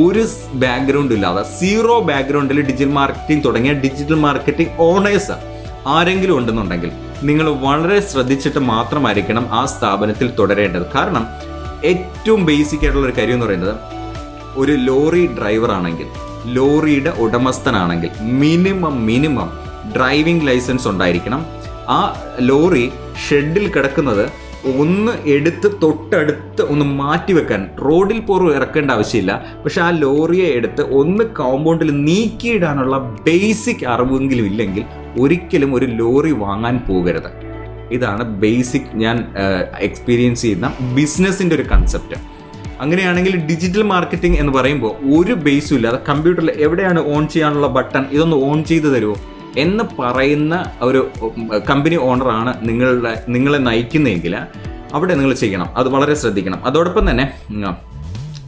ഒരു ബാക്ക്ഗ്രൗണ്ട് ഇല്ലാതെ, സീറോ ബാക്ക്ഗ്രൗണ്ടിൽ ഡിജിറ്റൽ മാർക്കറ്റിംഗ് തുടങ്ങിയ ഡിജിറ്റൽ മാർക്കറ്റിംഗ് ഓണേഴ്സ് ആരെങ്കിലും ഉണ്ടെന്നുണ്ടെങ്കിൽ നിങ്ങൾ വളരെ ശ്രദ്ധിച്ചിട്ട് മാത്രമായിരിക്കണം ആ സ്ഥാപനത്തിൽ തുടരേണ്ടത്. കാരണം ഏറ്റവും ബേസിക് ആയിട്ടുള്ള ഒരു കാര്യം എന്ന് പറയുന്നത്, ഒരു ലോറി ഡ്രൈവർ ആണെങ്കിൽ, ലോറിയുടെ ഉടമസ്ഥനാണെങ്കിൽ മിനിമം ഡ്രൈവിംഗ് ലൈസൻസ് ഉണ്ടായിരിക്കണം. ആ ലോറി ഷെഡിൽ കിടക്കുന്നത് ഒന്ന് എടുത്ത് തൊട്ടടുത്ത് ഒന്ന് മാറ്റി വെക്കാൻ, റോഡിൽ പോലും ഇറക്കേണ്ട ആവശ്യമില്ല, പക്ഷെ ആ ലോറിയെ എടുത്ത് ഒന്ന് കോമ്പൗണ്ടിൽ നീക്കിയിടാനുള്ള ബേസിക് അറിവെങ്കിലും ഇല്ലെങ്കിൽ ഒരിക്കലും ഒരു ലോറി വാങ്ങാൻ പോകരുത്. ഇതാണ് ബേസിക് ഞാൻ എക്സ്പീരിയൻസ് ചെയ്യുന്ന ബിസിനസ്സിൻ്റെ ഒരു കൺസെപ്റ്റ്. അങ്ങനെയാണെങ്കിൽ ഡിജിറ്റൽ മാർക്കറ്റിംഗ് എന്ന് പറയുമ്പോൾ ഒരു ബേസും ഇല്ലാതെ കമ്പ്യൂട്ടറിൽ എവിടെയാണ് ഓൺ ചെയ്യാനുള്ള ബട്ടൺ, ഇതൊന്ന് ഓൺ ചെയ്ത് തരുമോ എന്ന് പറയുന്ന ഒരു കമ്പനി ഓണറാണ് നിങ്ങളെ നയിക്കുന്നതെങ്കിൽ അവിടെ നിങ്ങൾ ചെയ്യണം, അത് വളരെ ശ്രദ്ധിക്കണം. അതോടൊപ്പം തന്നെ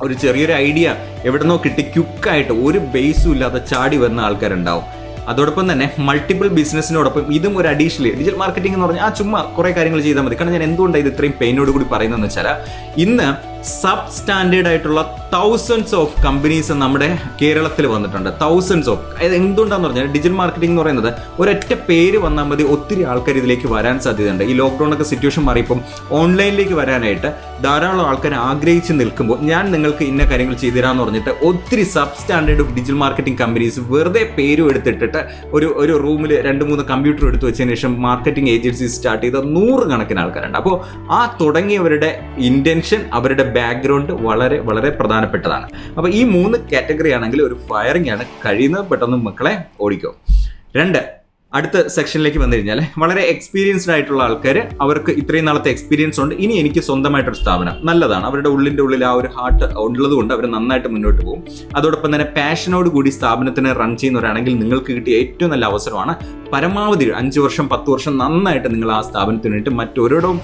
ഒരു ചെറിയൊരു ഐഡിയ എവിടെന്നോ കിട്ടി ക്വിക്കായിട്ട് ഒരു ബേസും ഇല്ലാതെ ചാടി വരുന്ന ആൾക്കാരുണ്ടാവും. അതോടൊപ്പം തന്നെ മൾട്ടിപ്പിൾ ബിസിനസ്സിനോടൊപ്പം ഇതും ഒരു അഡീഷണൽ ഡിജിറ്റൽ മാർക്കറ്റിംഗ് എന്ന് പറഞ്ഞാൽ ചുമ്മാ കുറേ കാര്യങ്ങൾ ചെയ്താൽ മതി. കാരണം ഞാൻ എന്തുകൊണ്ടാണ് ഇത് ഇത്രയും പെയിനോട് കൂടി പറയുന്നതെന്ന് വെച്ചാൽ, ഇന്ന് സബ് സ്റ്റാൻഡേർഡ് ആയിട്ടുള്ള തൗസൻഡ്സ് ഓഫ് കമ്പനീസ് നമ്മുടെ കേരളത്തിൽ വന്നിട്ടുണ്ട്. തൗസൻഡ്സ് ഓഫ്, അതായത് എന്തുകൊണ്ടാന്ന് പറഞ്ഞാൽ ഡിജിറ്റൽ മാർക്കറ്റിംഗ് എന്ന് പറയുന്നത് ഒരൊറ്റ പേര് വന്നാൽ മതി ഒത്തിരി ആൾക്കാർ ഇതിലേക്ക് വരാൻ സാധ്യതയുണ്ട്. ഈ ലോക്ക്ഡൗണൊക്കെ സിറ്റുവേഷൻ മാറിയപ്പം ഓൺലൈനിലേക്ക് വരാനായിട്ട് ധാരാളം ആൾക്കാർ ആഗ്രഹിച്ച് നിൽക്കുമ്പോൾ ഞാൻ നിങ്ങൾക്ക് ഇന്ന കാര്യങ്ങൾ ചെയ്തു തരാമെന്ന് പറഞ്ഞിട്ട് ഒത്തിരി sub standard of digital marketing companies വെറുതെ പേരും എടുത്തിട്ടിട്ട് ഒരു റൂമിൽ 2-3 കമ്പ്യൂട്ടർ എടുത്ത് വെച്ചതിന് ശേഷം മാർക്കറ്റിംഗ് ഏജൻസീസ് സ്റ്റാർട്ട് ചെയ്ത 100 കണക്കിന് ആൾക്കാരുണ്ട്. അപ്പോൾ ആ തുടങ്ങിയവരുടെ ഇൻറ്റൻഷൻ, അവരുടെ ബാക്ക്ഗ്രൗണ്ട് വളരെ വളരെ പ്രധാനപ്പെട്ടതാണ്. അപ്പോൾ ഈ 3 കാറ്റഗറി ആണെങ്കിൽ ഒരു ഫയറിംഗ് ആണ്, കഴിയുന്നത് പെട്ടെന്ന് മക്കളെ ഓടിക്കോ. 2, അടുത്ത സെക്ഷനിലേക്ക് വന്നു കഴിഞ്ഞാൽ വളരെ എക്സ്പീരിയൻസ്ഡ് ആയിട്ടുള്ള ആൾക്കാർ, അവർക്ക് ഇത്രയും നാളത്തെ എക്സ്പീരിയൻസ് ഉണ്ട്, ഇനി എനിക്ക് സ്വന്തമായിട്ടൊരു സ്ഥാപനം, നല്ലതാണ്. അവരുടെ ഉള്ളിൽ ആ ഒരു ഹാർട്ട് ഉള്ളത് കൊണ്ട് അവർ നന്നായിട്ട് മുന്നോട്ട് പോകും. അതോടൊപ്പം തന്നെ പാഷനോട് കൂടി സ്ഥാപനത്തിനെ റൺ ചെയ്യുന്നവരാണെങ്കിൽ നിങ്ങൾക്ക് കിട്ടിയ ഏറ്റവും നല്ല അവസരമാണ് പരമാവധി 5 വർഷം 10 വർഷം നന്നായിട്ട് നിങ്ങൾ ആ സ്ഥാപനത്തിന് വേണ്ടിയിട്ട് മറ്റൊരിടവും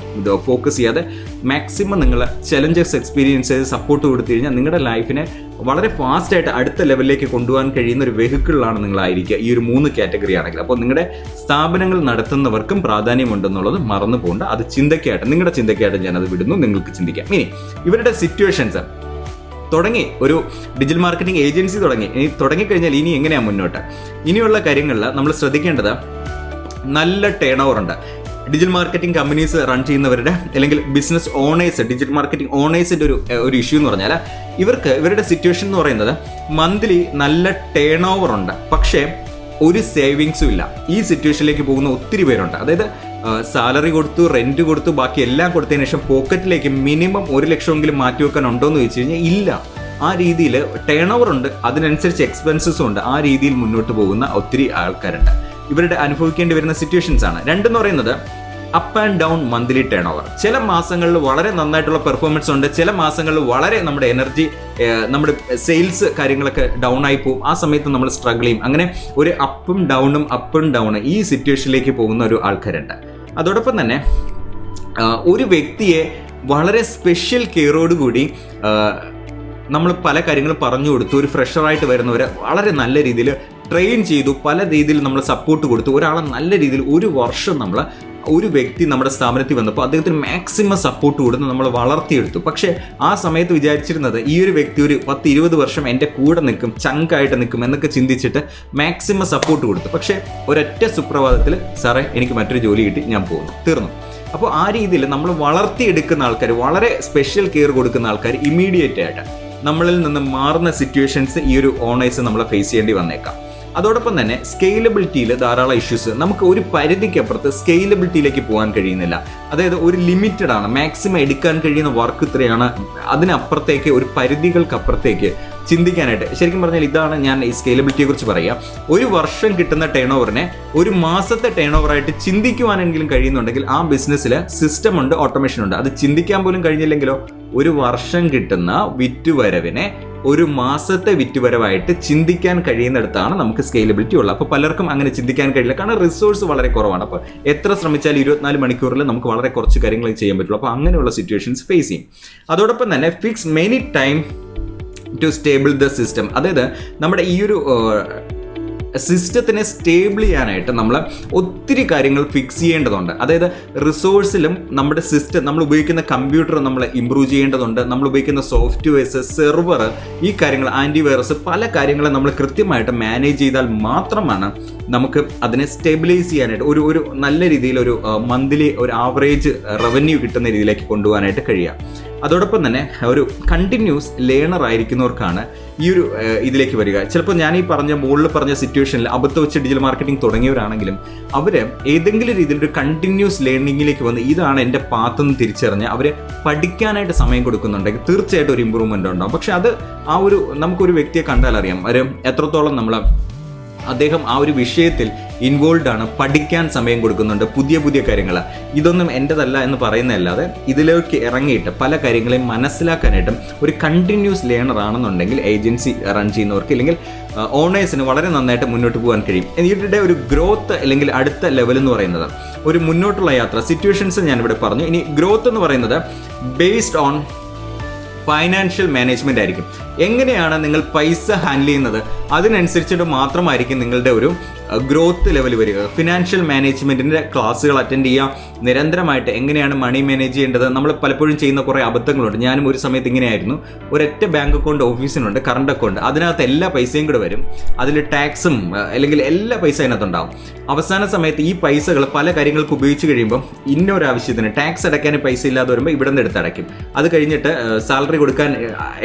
ഫോക്കസ് ചെയ്യാതെ മാക്സിമം നിങ്ങൾ ചലഞ്ചസ് എക്സ്പീരിയൻസ് ചെയ്ത് സപ്പോർട്ട് കൊടുത്തു കഴിഞ്ഞാൽ നിങ്ങളുടെ ലൈഫിനെ വളരെ ഫാസ്റ്റായിട്ട് അടുത്ത ലെവലിലേക്ക് കൊണ്ടുപോകാൻ കഴിയുന്ന ഒരു വെഹിക്കിളിലാണ് നിങ്ങളായിരിക്കുക ഈ ഒരു 3 കാറ്റഗറി ആണെങ്കിൽ. അപ്പോൾ നിങ്ങളുടെ സ്ഥാപനങ്ങൾ നടത്തുന്നവർക്കും പ്രാധാന്യമുണ്ടെന്നുള്ളത് മറന്നു പോകണ്ട. അത് ചിന്തയ്ക്കായിട്ട്, നിങ്ങളുടെ ചിന്തയ്ക്കായിട്ട് ഞാനത് വിടുന്നു, നിങ്ങൾക്ക് ചിന്തിക്കാം. ഇനി ഇവരുടെ സിറ്റുവേഷൻസ് തുടങ്ങി, ഒരു ഡിജിറ്റൽ മാർക്കറ്റിംഗ് ഏജൻസി തുടങ്ങിക്കഴിഞ്ഞാൽ ഇനി എങ്ങനെയാണ് മുന്നോട്ട്? ഇനിയുള്ള കാര്യങ്ങളിൽ നമ്മൾ ശ്രദ്ധിക്കേണ്ടത് നല്ല ടേൺ ഓവർ ഉണ്ട്. ഡിജിറ്റൽ മാർക്കറ്റിംഗ് കമ്പനീസ് റൺ ചെയ്യുന്നവരുടെ അല്ലെങ്കിൽ ബിസിനസ് ഓണേഴ്സ്, ഡിജിറ്റൽ മാർക്കറ്റിംഗ് ഓണേഴ്സിൻ്റെ ഒരു ഇഷ്യൂ എന്ന് പറഞ്ഞാൽ ഇവരുടെ സിറ്റുവേഷൻ എന്ന് പറയുന്നത് മന്ത്ലി നല്ല ടേൺ ഓവർ ഉണ്ട്, പക്ഷേ ഒരു സേവിങ്സും ഇല്ല. ഈ സിറ്റുവേഷനിലേക്ക് പോകുന്ന ഒത്തിരി പേരുണ്ട്. അതായത് സാലറി കൊടുത്തു, റെന്റ് കൊടുത്തു, ബാക്കി എല്ലാം കൊടുത്തതിന് ശേഷം പോക്കറ്റിലേക്ക് മിനിമം 1 ലക്ഷമെങ്കിലും മാറ്റി വെക്കാൻ ഉണ്ടോ എന്ന് ചോദിച്ചു കഴിഞ്ഞാൽ ഇല്ല. ആ രീതിയിൽ ടേൺ ഓവർ ഉണ്ട്, അതിനനുസരിച്ച് എക്സ്പെൻസസും ഉണ്ട്. ആ രീതിയിൽ മുന്നോട്ട് പോകുന്ന ഒത്തിരി ആൾക്കാരുണ്ട്. ഇവരുടെ അനുഭവിക്കേണ്ടി വരുന്ന സിറ്റുവേഷൻസ് ആണ്. രണ്ടെന്ന് പറയുന്നത് up and down monthly turn over. ചില മാസങ്ങളിൽ വളരെ നന്നായിട്ടുള്ള പെർഫോമൻസ് ഉണ്ട്, ചില മാസങ്ങളിൽ വളരെ നമ്മുടെ എനർജി, നമ്മുടെ സെയിൽസ് കാര്യങ്ങളൊക്കെ ഡൗൺ ആയി പോകും. ആ സമയത്ത് നമ്മൾ സ്ട്രഗിൾ ചെയ്യും. അങ്ങനെ ഒരു അപ്പും ഡൗണും ഈ സിറ്റുവേഷനിലേക്ക് പോകുന്ന ഒരു ആൾക്കാരുണ്ട്. അതോടൊപ്പം തന്നെ ഒരു വ്യക്തിയെ വളരെ സ്പെഷ്യൽ കെയറോടുകൂടി നമ്മൾ പല കാര്യങ്ങളും പറഞ്ഞു കൊടുത്തു. ഒരു ഫ്രഷറായിട്ട് വരുന്നവരെ വളരെ നല്ല രീതിയിൽ ട്രെയിൻ ചെയ്തു, പല രീതിയിൽ നമ്മൾ സപ്പോർട്ട് കൊടുത്തു. ഒരാളെ നല്ല രീതിയിൽ 1 വർഷം ഒരു വ്യക്തി നമ്മുടെ സ്ഥാപനത്തിൽ വന്നപ്പോൾ അദ്ദേഹത്തിന് മാക്സിമം സപ്പോർട്ട് കൊടുത്ത് നമ്മൾ വളർത്തിയെടുത്തു. പക്ഷേ ആ സമയത്ത് വിചാരിച്ചിരുന്നത് ഈ ഒരു വ്യക്തി ഒരു 10-20 വർഷം എൻ്റെ കൂടെ നിൽക്കും, ചങ്കായിട്ട് നിൽക്കും എന്നൊക്കെ ചിന്തിച്ചിട്ട് മാക്സിമം സപ്പോർട്ട് കൊടുത്തു. പക്ഷേ ഒരൊറ്റ സുപ്രഭാതത്തിൽ സാറേ എനിക്ക് മറ്റൊരു ജോലി കിട്ടി, ഞാൻ പോകുന്നു, തീർന്നു. അപ്പോൾ ആ രീതിയിൽ നമ്മൾ വളർത്തിയെടുക്കുന്ന ആൾക്കാർ, വളരെ സ്പെഷ്യൽ കെയർ കൊടുക്കുന്ന ആൾക്കാർ ഇമ്മീഡിയറ്റ് ആയിട്ട് നമ്മളിൽ നിന്ന് മാറുന്ന സിറ്റുവേഷൻസ് ഈ ഒരു ഓണേഴ്സ് നമ്മളെ ഫേസ് ചെയ്യേണ്ടി വന്നേക്കാം. അതോടൊപ്പം തന്നെ സ്കെയിലബിലിറ്റിയിൽ ധാരാളം ഇഷ്യൂസ്. നമുക്ക് ഒരു പരിധിക്കപ്പുറത്ത് സ്കെയിലബിലിറ്റിയിലേക്ക് പോകാൻ കഴിയുന്നില്ല. അതായത് ഒരു ലിമിറ്റഡ് ആണ്, മാക്സിമം എടുക്കാൻ കഴിയുന്ന വർക്ക് ഇത്രയാണ്, അതിനപ്പുറത്തേക്ക് ഒരു പരിധികൾക്കപ്പുറത്തേക്ക് ചിന്തിക്കാനായിട്ട്. ശരിക്കും പറഞ്ഞാൽ ഇതാണ് ഞാൻ ഈ സ്കെയിലബിലിറ്റിയെ കുറിച്ച് പറയുക. 1 വർഷം കിട്ടുന്ന ടേൺ ഓവറിനെ 1 മാസത്തെ ടേൺ ഓവറായിട്ട് ചിന്തിക്കുവാനെങ്കിലും കഴിയുന്നുണ്ടെങ്കിൽ ആ ബിസിനസ്സിൽ സിസ്റ്റം ഉണ്ട്, ഓട്ടോമേഷൻ ഉണ്ട്. അത് ചിന്തിക്കാൻ പോലും കഴിഞ്ഞില്ലെങ്കിലോ 1 വർഷം കിട്ടുന്ന വിറ്റുവരവിനെ 1 മാസത്തെ വിറ്റുവരവായിട്ട് ചിന്തിക്കാൻ കഴിയുന്നിടത്താണ് നമുക്ക് സ്കെയിലബിലിറ്റി ഉള്ളത്. അപ്പോൾ പലർക്കും അങ്ങനെ ചിന്തിക്കാൻ കഴിയില്ല, കാരണം റിസോഴ്സ് വളരെ കുറവാണ്. അപ്പോൾ എത്ര ശ്രമിച്ചാലും 24 മണിക്കൂറിൽ നമുക്ക് വളരെ കുറച്ച് കാര്യങ്ങൾ ചെയ്യാൻ പറ്റുള്ളൂ. അപ്പോൾ അങ്ങനെയുള്ള സിറ്റുവേഷൻസ് ഫേസ് ചെയ്യും. അതോടൊപ്പം തന്നെ fix many time to stable the system. അതായത് നമ്മുടെ ഈ ഒരു സിസ്റ്റത്തിനെ സ്റ്റേബിൾ ചെയ്യാനായിട്ട് നമ്മൾ ഒത്തിരി കാര്യങ്ങൾ ഫിക്സ് ചെയ്യേണ്ടതുണ്ട്. അതായത് റിസോഴ്സിലും നമ്മുടെ സിസ്റ്റം, നമ്മൾ ഉപയോഗിക്കുന്ന കമ്പ്യൂട്ടർ നമ്മൾ ഇമ്പ്രൂവ് ചെയ്യേണ്ടതുണ്ട്. നമ്മൾ ഉപയോഗിക്കുന്ന സോഫ്റ്റ്വെയർസ്, സെർവർ, ഈ കാര്യങ്ങൾ, ആൻറ്റിവൈറസ്, പല കാര്യങ്ങളും നമ്മൾ കൃത്യമായിട്ട് മാനേജ് ചെയ്താൽ മാത്രമാണ് നമുക്ക് അതിനെ സ്റ്റെബിലൈസ് ചെയ്യാനായിട്ട് ഒരു നല്ല രീതിയിൽ ഒരു മന്ത്ലി ഒരു ആവറേജ് റവന്യൂ കിട്ടുന്ന രീതിയിലേക്ക് കൊണ്ടുപോകാനായിട്ട് കഴിയുക. അതോടൊപ്പം തന്നെ ഒരു കണ്ടിന്യൂസ് ലേണർ ആയിരിക്കുന്നവർക്കാണ് ഈ ഒരു ഇതിലേക്ക് വരിക. ചിലപ്പോൾ ഞാൻ ഈ മുകളിൽ പറഞ്ഞ സിറ്റുവേഷനിൽ അബദ്ധം വെച്ച് ഡിജിറ്റൽ മാർക്കറ്റിംഗ് തുടങ്ങിയവരാണെങ്കിലും അവർ ഏതെങ്കിലും രീതിയിൽ ഒരു കണ്ടിന്യൂസ് ലേണിംഗിലേക്ക് വന്ന് ഇതാണ് എൻ്റെ പാത്തെന്ന് തിരിച്ചറിഞ്ഞ് അവർ പഠിക്കാനായിട്ട് സമയം കൊടുക്കുന്നുണ്ടെങ്കിൽ തീർച്ചയായിട്ടും ഒരു ഇമ്പ്രൂവ്മെൻ്റ് ഉണ്ടാകും. പക്ഷെ അത് നമുക്കൊരു വ്യക്തിയെ കണ്ടാൽ അറിയാം എത്രത്തോളം അദ്ദേഹം ആ ഒരു വിഷയത്തിൽ ഇൻവോൾവ് ആണ്, പഠിക്കാൻ സമയം കൊടുക്കുന്നുണ്ട്, പുതിയ കാര്യങ്ങൾ. ഇതൊന്നും എൻ്റെതല്ല എന്ന് പറയുന്നതല്ലാതെ ഇതിലേക്ക് ഇറങ്ങിയിട്ട് പല കാര്യങ്ങളെയും മനസ്സിലാക്കാനായിട്ടും ഒരു കണ്ടിന്യൂസ് ലേണർ ആണെന്നുണ്ടെങ്കിൽ ഏജൻസി റൺ ചെയ്യുന്നവർക്ക് അല്ലെങ്കിൽ ഓണേഴ്സിന് വളരെ നന്നായിട്ട് മുന്നോട്ട് പോകാൻ കഴിയും. ഇതിൻ്റെ ഒരു ഗ്രോത്ത് അല്ലെങ്കിൽ അടുത്ത ലെവൽ എന്ന് പറയുന്നത് ഒരു മുന്നോട്ടുള്ള യാത്ര, സിറ്റുവേഷൻസ് ഞാനിവിടെ പറഞ്ഞു. ഇനി ഗ്രോത്ത് എന്ന് പറയുന്നത് ബേസ്ഡ് ഓൺ ഫൈനാൻഷ്യൽ മാനേജ്മെന്റ് ആയിരിക്കും. എങ്ങനെയാണ് നിങ്ങൾ പൈസ ഹാൻഡിൽ ചെയ്യുന്നത് അതിനനുസരിച്ചിട്ട് മാത്രമായിരിക്കും നിങ്ങളുടെ ഒരു ഗ്രോത്ത് ലെവൽ വരിക. ഫിനാൻഷ്യൽ മാനേജ്മെന്റിന്റെ ക്ലാസ്സുകൾ അറ്റൻഡ് ചെയ്യുക, നിരന്തരമായിട്ട് എങ്ങനെയാണ് മണി മാനേജ് ചെയ്യേണ്ടത്. നമ്മൾ പലപ്പോഴും ചെയ്യുന്ന കുറേ അബദ്ധങ്ങളുണ്ട്. ഞാനും ഒരു സമയത്ത് ഇങ്ങനെയായിരുന്നു. ഒരൊറ്റ ബാങ്ക് അക്കൗണ്ട് ഓഫീസിനുണ്ട്, കറണ്ട് അക്കൗണ്ട്, അതിനകത്ത് എല്ലാ പൈസയും കൂടെ വരും. അതിൽ ടാക്സും അല്ലെങ്കിൽ എല്ലാ പൈസ അതിനകത്തുണ്ടാവും. അവസാന സമയത്ത് ഈ പൈസകൾ പല കാര്യങ്ങൾക്ക് ഉപയോഗിച്ച് കഴിയുമ്പോൾ ഇന്നൊരു ആവശ്യത്തിന് ടാക്സ് അടയ്ക്കാൻ പൈസ ഇല്ലാതെ വരുമ്പോൾ ഇവിടെ നിന്ന് എടുത്ത് അടയ്ക്കും. അത് കഴിഞ്ഞിട്ട് സാലറി കൊടുക്കാൻ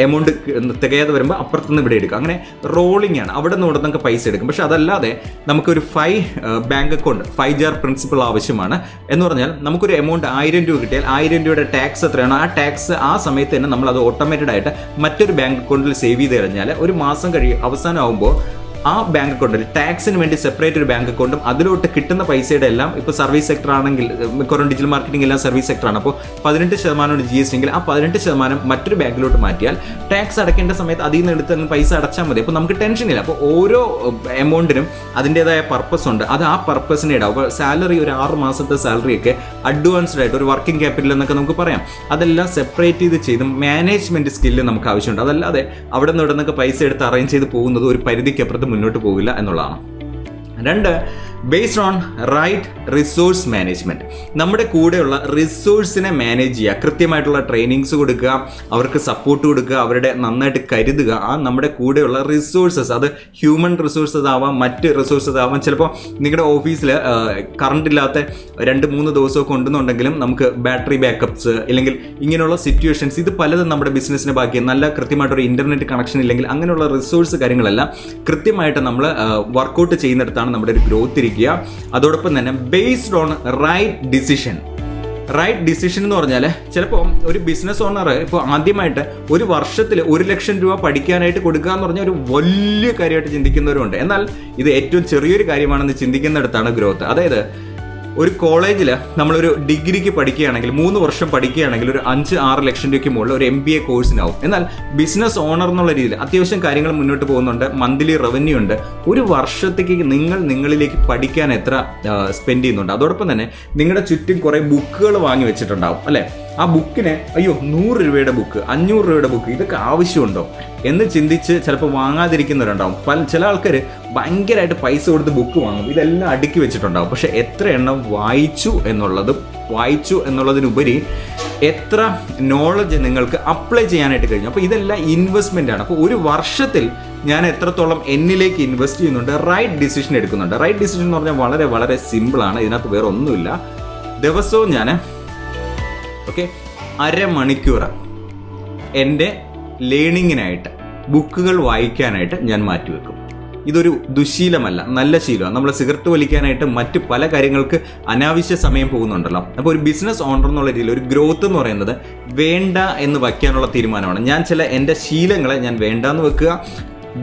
എമൗണ്ട് തികയാതെ വരുമ്പോൾ അപ്പുറത്തുനിന്ന് ഇവിടെ എടുക്കും. അങ്ങനെ റോളിംഗ് ആണ്, അവിടെ നിന്ന് ഇവിടെ നിന്നൊക്കെ പൈസ എടുക്കും. പക്ഷെ അതല്ലാതെ നമുക്കൊരു 5 ബാങ്ക് അക്കൗണ്ട് 5 ജാർ പ്രിൻസിപ്പിൾ ആവശ്യമാണ്. എന്ന് പറഞ്ഞാൽ നമുക്കൊരു എമൗണ്ട് 1000 രൂപ കിട്ടിയാൽ 1000 രൂപയുടെ ടാക്സ് എത്രയാണോ ആ ടാക്സ് ആ സമയത്ത് തന്നെ നമ്മൾ അത് ഓട്ടോമാറ്റഡ് ആയിട്ട് മറ്റൊരു ബാങ്ക് അക്കൗണ്ടിൽ സേവ് ചെയ്ത് കഴിഞ്ഞാൽ ഒരു മാസം അവസാനം ആകുമ്പോൾ ആ ബാങ്ക് അക്കൗണ്ടിൽ ടാക്സിന് വേണ്ടി സെപ്പറേറ്റ് ഒരു ബാങ്ക് അക്കൗണ്ടും അതിലോട്ട് കിട്ടുന്ന പൈസയുടെ എല്ലാം ഇപ്പോൾ സർവീസ് സെക്ടർ ആണെങ്കിൽ മിക്കവാറും ഡിജിറ്റൽ മാർക്കറ്റിംഗ് എല്ലാം സർവീസ് സെക്ടറാണ്. അപ്പോൾ 18% GST എങ്കിൽ ആ 18% മറ്റൊരു ബാങ്കിലോട്ട് മാറ്റിയാൽ ടാക്സ് അടയ്ക്കേണ്ട സമയത്ത് അതിൽ നിന്ന് എടുത്ത് പൈസ അടച്ചാൽ മതി. അപ്പോൾ നമുക്ക് ടെൻഷനില്ല. അപ്പോൾ ഓരോ എമൗണ്ടിനും അതിൻ്റെതായ പർപ്പസ് ഉണ്ട്. അത് ആ പർപ്പസിനെ ഇടാവും. അപ്പോൾ സാലറി ഒരു 6 മാസത്തെ സാലറിയൊക്കെ അഡ്വാൻസ്ഡ് ആയിട്ട് ഒരു വർക്കിംഗ് ക്യാപിറ്റൽ എന്നൊക്കെ നമുക്ക് പറയാം. അതെല്ലാം സെപ്പറേറ്റ് ചെയ്ത് മാനേജ്മെന്റ് സ്കില്ല് നമുക്ക് ആവശ്യമുണ്ട്. അതല്ലാതെ അവിടെ നിന്ന് ഇവിടെ നിന്നൊക്കെ പൈസ എടുത്ത് അറേഞ്ച് ചെയ്ത് പോകുന്നത് ഒരു പരിധിക്കപ്പുറത്ത് മുന്നോട്ട് പോകില്ല എന്നുള്ളതാണ്. 2, based on right resource management. നമ്മുടെ കൂടെയുള്ള റിസോഴ്സിനെ മാനേജ് ചെയ്യുക, കൃത്യമായിട്ടുള്ള ട്രെയിനിങ്സ് കൊടുക്കുക, അവർക്ക് സപ്പോർട്ട് കൊടുക്കുക, അവരുടെ നന്നായിട്ട് കരുതുക. ആ നമ്മുടെ കൂടെയുള്ള റിസോഴ്സസ്, അത് ഹ്യൂമൻ റിസോഴ്സസ് ആവാം, മറ്റ് റിസോഴ്സസ് ആവാം. ചിലപ്പോൾ നിങ്ങളുടെ ഓഫീസിൽ കറണ്ട് ഇല്ലാത്ത 2-3 ദിവസമൊക്കെ ഉണ്ടെന്നുണ്ടെങ്കിലും നമുക്ക് ബാറ്ററി ബാക്കപ്സ് ഇല്ലെങ്കിൽ ഇങ്ങനെയുള്ള സിറ്റുവേഷൻസ്, ഇത് പലതും നമ്മുടെ ബിസിനസ്സിന് ബാക്കി നല്ല കൃത്യമായിട്ടൊരു ഇന്റർനെറ്റ് കണക്ഷൻ ഇല്ലെങ്കിൽ അങ്ങനെയുള്ള റിസോഴ്സ് കാര്യങ്ങളെല്ലാം കൃത്യമായിട്ട് നമ്മൾ വർക്കൗട്ട് ചെയ്യുന്നിടത്താണ് നമ്മുടെ ഒരു ഗ്രോത്ത് ഇരിക്കുക. അതോടൊപ്പം തന്നെ based on right decision. Right decision എന്ന് പറഞ്ഞാൽ ചിലപ്പോൾ ഒരു ബിസിനസ് ഓണർ ഇപ്പോൾ ആദ്യമായിട്ട് ഒരു വർഷത്തിൽ 1 ലക്ഷം രൂപ പഠിക്കാനായിട്ട് കൊടുക്കുക എന്ന് പറഞ്ഞാൽ ഒരു വലിയ കാര്യമായിട്ട് ചിന്തിക്കുന്നവരുണ്ട്. എന്നാൽ ഇത് ഏറ്റവും ചെറിയൊരു കാര്യമാണെന്ന് ചിന്തിക്കുന്നിടത്താണ് ഗ്രോത്ത്. അതായത് ഒരു കോളേജിൽ നമ്മളൊരു ഡിഗ്രിക്ക് പഠിക്കുകയാണെങ്കിൽ 3 വർഷം പഠിക്കുകയാണെങ്കിൽ ഒരു 5-6 ലക്ഷം രൂപയ്ക്ക് മുകളിൽ ഒരു MBA കോഴ്സിനാവും. എന്നാൽ ബിസിനസ് ഓണർ എന്നുള്ള രീതിയിൽ അത്യാവശ്യം കാര്യങ്ങൾ മുന്നോട്ട് പോകുന്നുണ്ട്, മന്ത്ലി റവന്യൂ ഉണ്ട്. ഒരു വർഷത്തേക്ക് നിങ്ങളിലേക്ക് പഠിക്കാൻ എത്ര സ്പെൻഡ് ചെയ്യുന്നുണ്ട്. അതോടൊപ്പം തന്നെ നിങ്ങളുടെ ചുറ്റും കുറേ ബുക്കുകൾ വാങ്ങി വെച്ചിട്ടുണ്ടാവും അല്ലേ? ആ ബുക്കിന് 100 രൂപയുടെ ബുക്ക്, 500 രൂപയുടെ ബുക്ക്, ഇതൊക്കെ ആവശ്യമുണ്ടോ എന്ന് ചിന്തിച്ച് ചിലപ്പോൾ വാങ്ങാതിരിക്കുന്നവരുണ്ടാവും. ചില ആൾക്കാർ ഭയങ്കരമായിട്ട് പൈസ കൊടുത്ത് ബുക്ക് വാങ്ങും, ഇതെല്ലാം അടുക്കി വെച്ചിട്ടുണ്ടാവും. പക്ഷെ എത്ര എണ്ണം വായിച്ചു എന്നുള്ളതിനുപരി എത്ര നോളജ് നിങ്ങൾക്ക് അപ്ലൈ ചെയ്യാനായിട്ട് കഴിഞ്ഞു. അപ്പോൾ ഇതെല്ലാം ഇൻവെസ്റ്റ്മെൻ്റ് ആണ്. അപ്പോൾ ഒരു വർഷത്തിൽ ഞാൻ എത്രത്തോളം എന്നിലേക്ക് ഇൻവെസ്റ്റ് ചെയ്യുന്നുണ്ട്, റൈറ്റ് ഡിസിഷൻ എടുക്കുന്നുണ്ട്. റൈറ്റ് ഡിസിഷൻ എന്ന് പറഞ്ഞാൽ വളരെ വളരെ സിമ്പിളാണ്. ഇതിനകത്ത് വേറെ ഒന്നുമില്ല. ദിവസവും ഞാൻ അരമണിക്കൂർ എൻ്റെ ലേണിങ്ങിനായിട്ട്, ബുക്കുകൾ വായിക്കാനായിട്ട് ഞാൻ മാറ്റിവെക്കും. ഇതൊരു ദുശീലമല്ല, നല്ല ശീലമാണ്. നമ്മൾ സിഗരറ്റ് വലിക്കാനായിട്ട് മറ്റ് പല കാര്യങ്ങൾക്ക് അനാവശ്യ സമയം പോകുന്നുണ്ടല്ലോ. അപ്പോൾ ഒരു ബിസിനസ് ഓണർ എന്നുള്ള രീതിയിൽ ഒരു ഗ്രോത്ത് എന്ന് പറയുന്നത് വേണ്ട എന്ന് വയ്ക്കാനുള്ള തീരുമാനമാണ്. ഞാൻ എൻ്റെ ശീലങ്ങളെ ഞാൻ വേണ്ട എന്ന് വെക്കുക.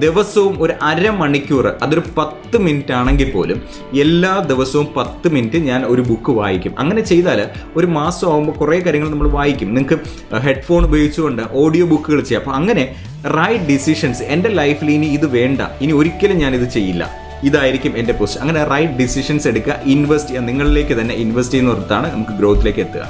ദിവസവും ഒരു അരമണിക്കൂർ, അതൊരു 10 മിനിറ്റ് ആണെങ്കിൽ പോലും എല്ലാ ദിവസവും 10 മിനിറ്റ് ഞാൻ ഒരു ബുക്ക് വായിക്കും. അങ്ങനെ ചെയ്താൽ ഒരു മാസം ആകുമ്പോൾ കുറേ കാര്യങ്ങൾ നമ്മൾ വായിക്കും. നിങ്ങൾക്ക് ഹെഡ്ഫോൺ ഉപയോഗിച്ചുകൊണ്ട് ഓഡിയോ ബുക്കുകൾ ചെയ്യാം. അപ്പോൾ അങ്ങനെ റൈറ്റ് ഡിസിഷൻസ്, എൻ്റെ ലൈഫിൽ ഇനി ഇത് വേണ്ട, ഇനി ഒരിക്കലും ഞാനിത് ചെയ്യില്ല, ഇതായിരിക്കും എൻ്റെ പൊസിഷൻ. അങ്ങനെ റൈറ്റ് ഡിസിഷൻസ് എടുക്കുക, ഇൻവെസ്റ്റ് ചെയ്യുക, നിങ്ങളിലേക്ക് തന്നെ ഇൻവെസ്റ്റ് ചെയ്യുന്നിടത്താണ് നമുക്ക് ഗ്രോത്തിലേക്ക് എത്തുക.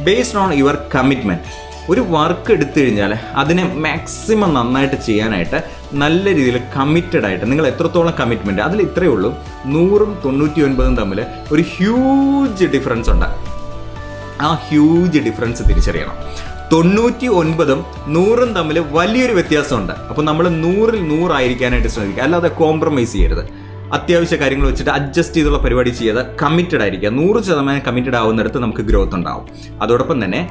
Based on your commitment. ഒരു വർക്ക് എടുത്തു കഴിഞ്ഞാൽ അതിനെ മാക്സിമം നന്നായിട്ട് ചെയ്യാനായിട്ട് നല്ല രീതിയിൽ കമ്മിറ്റഡ് ആയിട്ട് നിങ്ങൾ എത്രത്തോളം കമ്മിറ്റ്മെൻറ്റ്, അതിൽ ഇത്രയേ ഉള്ളൂ. 100ഉം 99ഉം തമ്മിൽ ഒരു ഹ്യൂജ് ഡിഫറൻസ് ഉണ്ട്. ആ ഹ്യൂജ് ഡിഫറൻസ് തിരിച്ചറിയണം. 99ഉം 100ഉം തമ്മിൽ വലിയൊരു വ്യത്യാസമുണ്ട്. അപ്പോൾ നമ്മൾ 100ൽ 100 ആയിരിക്കാനായിട്ട് ശ്രമിക്കുക, അല്ലാതെ കോംപ്രമൈസ് ചെയ്യരുത്. അത്യാവശ്യ കാര്യങ്ങൾ വെച്ചിട്ട് അഡ്ജസ്റ്റ് ചെയ്തുള്ള പരിപാടി ചെയ്യാതെ കമ്മിറ്റഡ് ആയിരിക്കുക. 100% കമ്മിറ്റഡ് ആവുന്നിടത്ത് നമുക്ക് ഗ്രോത്ത് ഉണ്ടാവും. അതോടൊപ്പം തന്നെ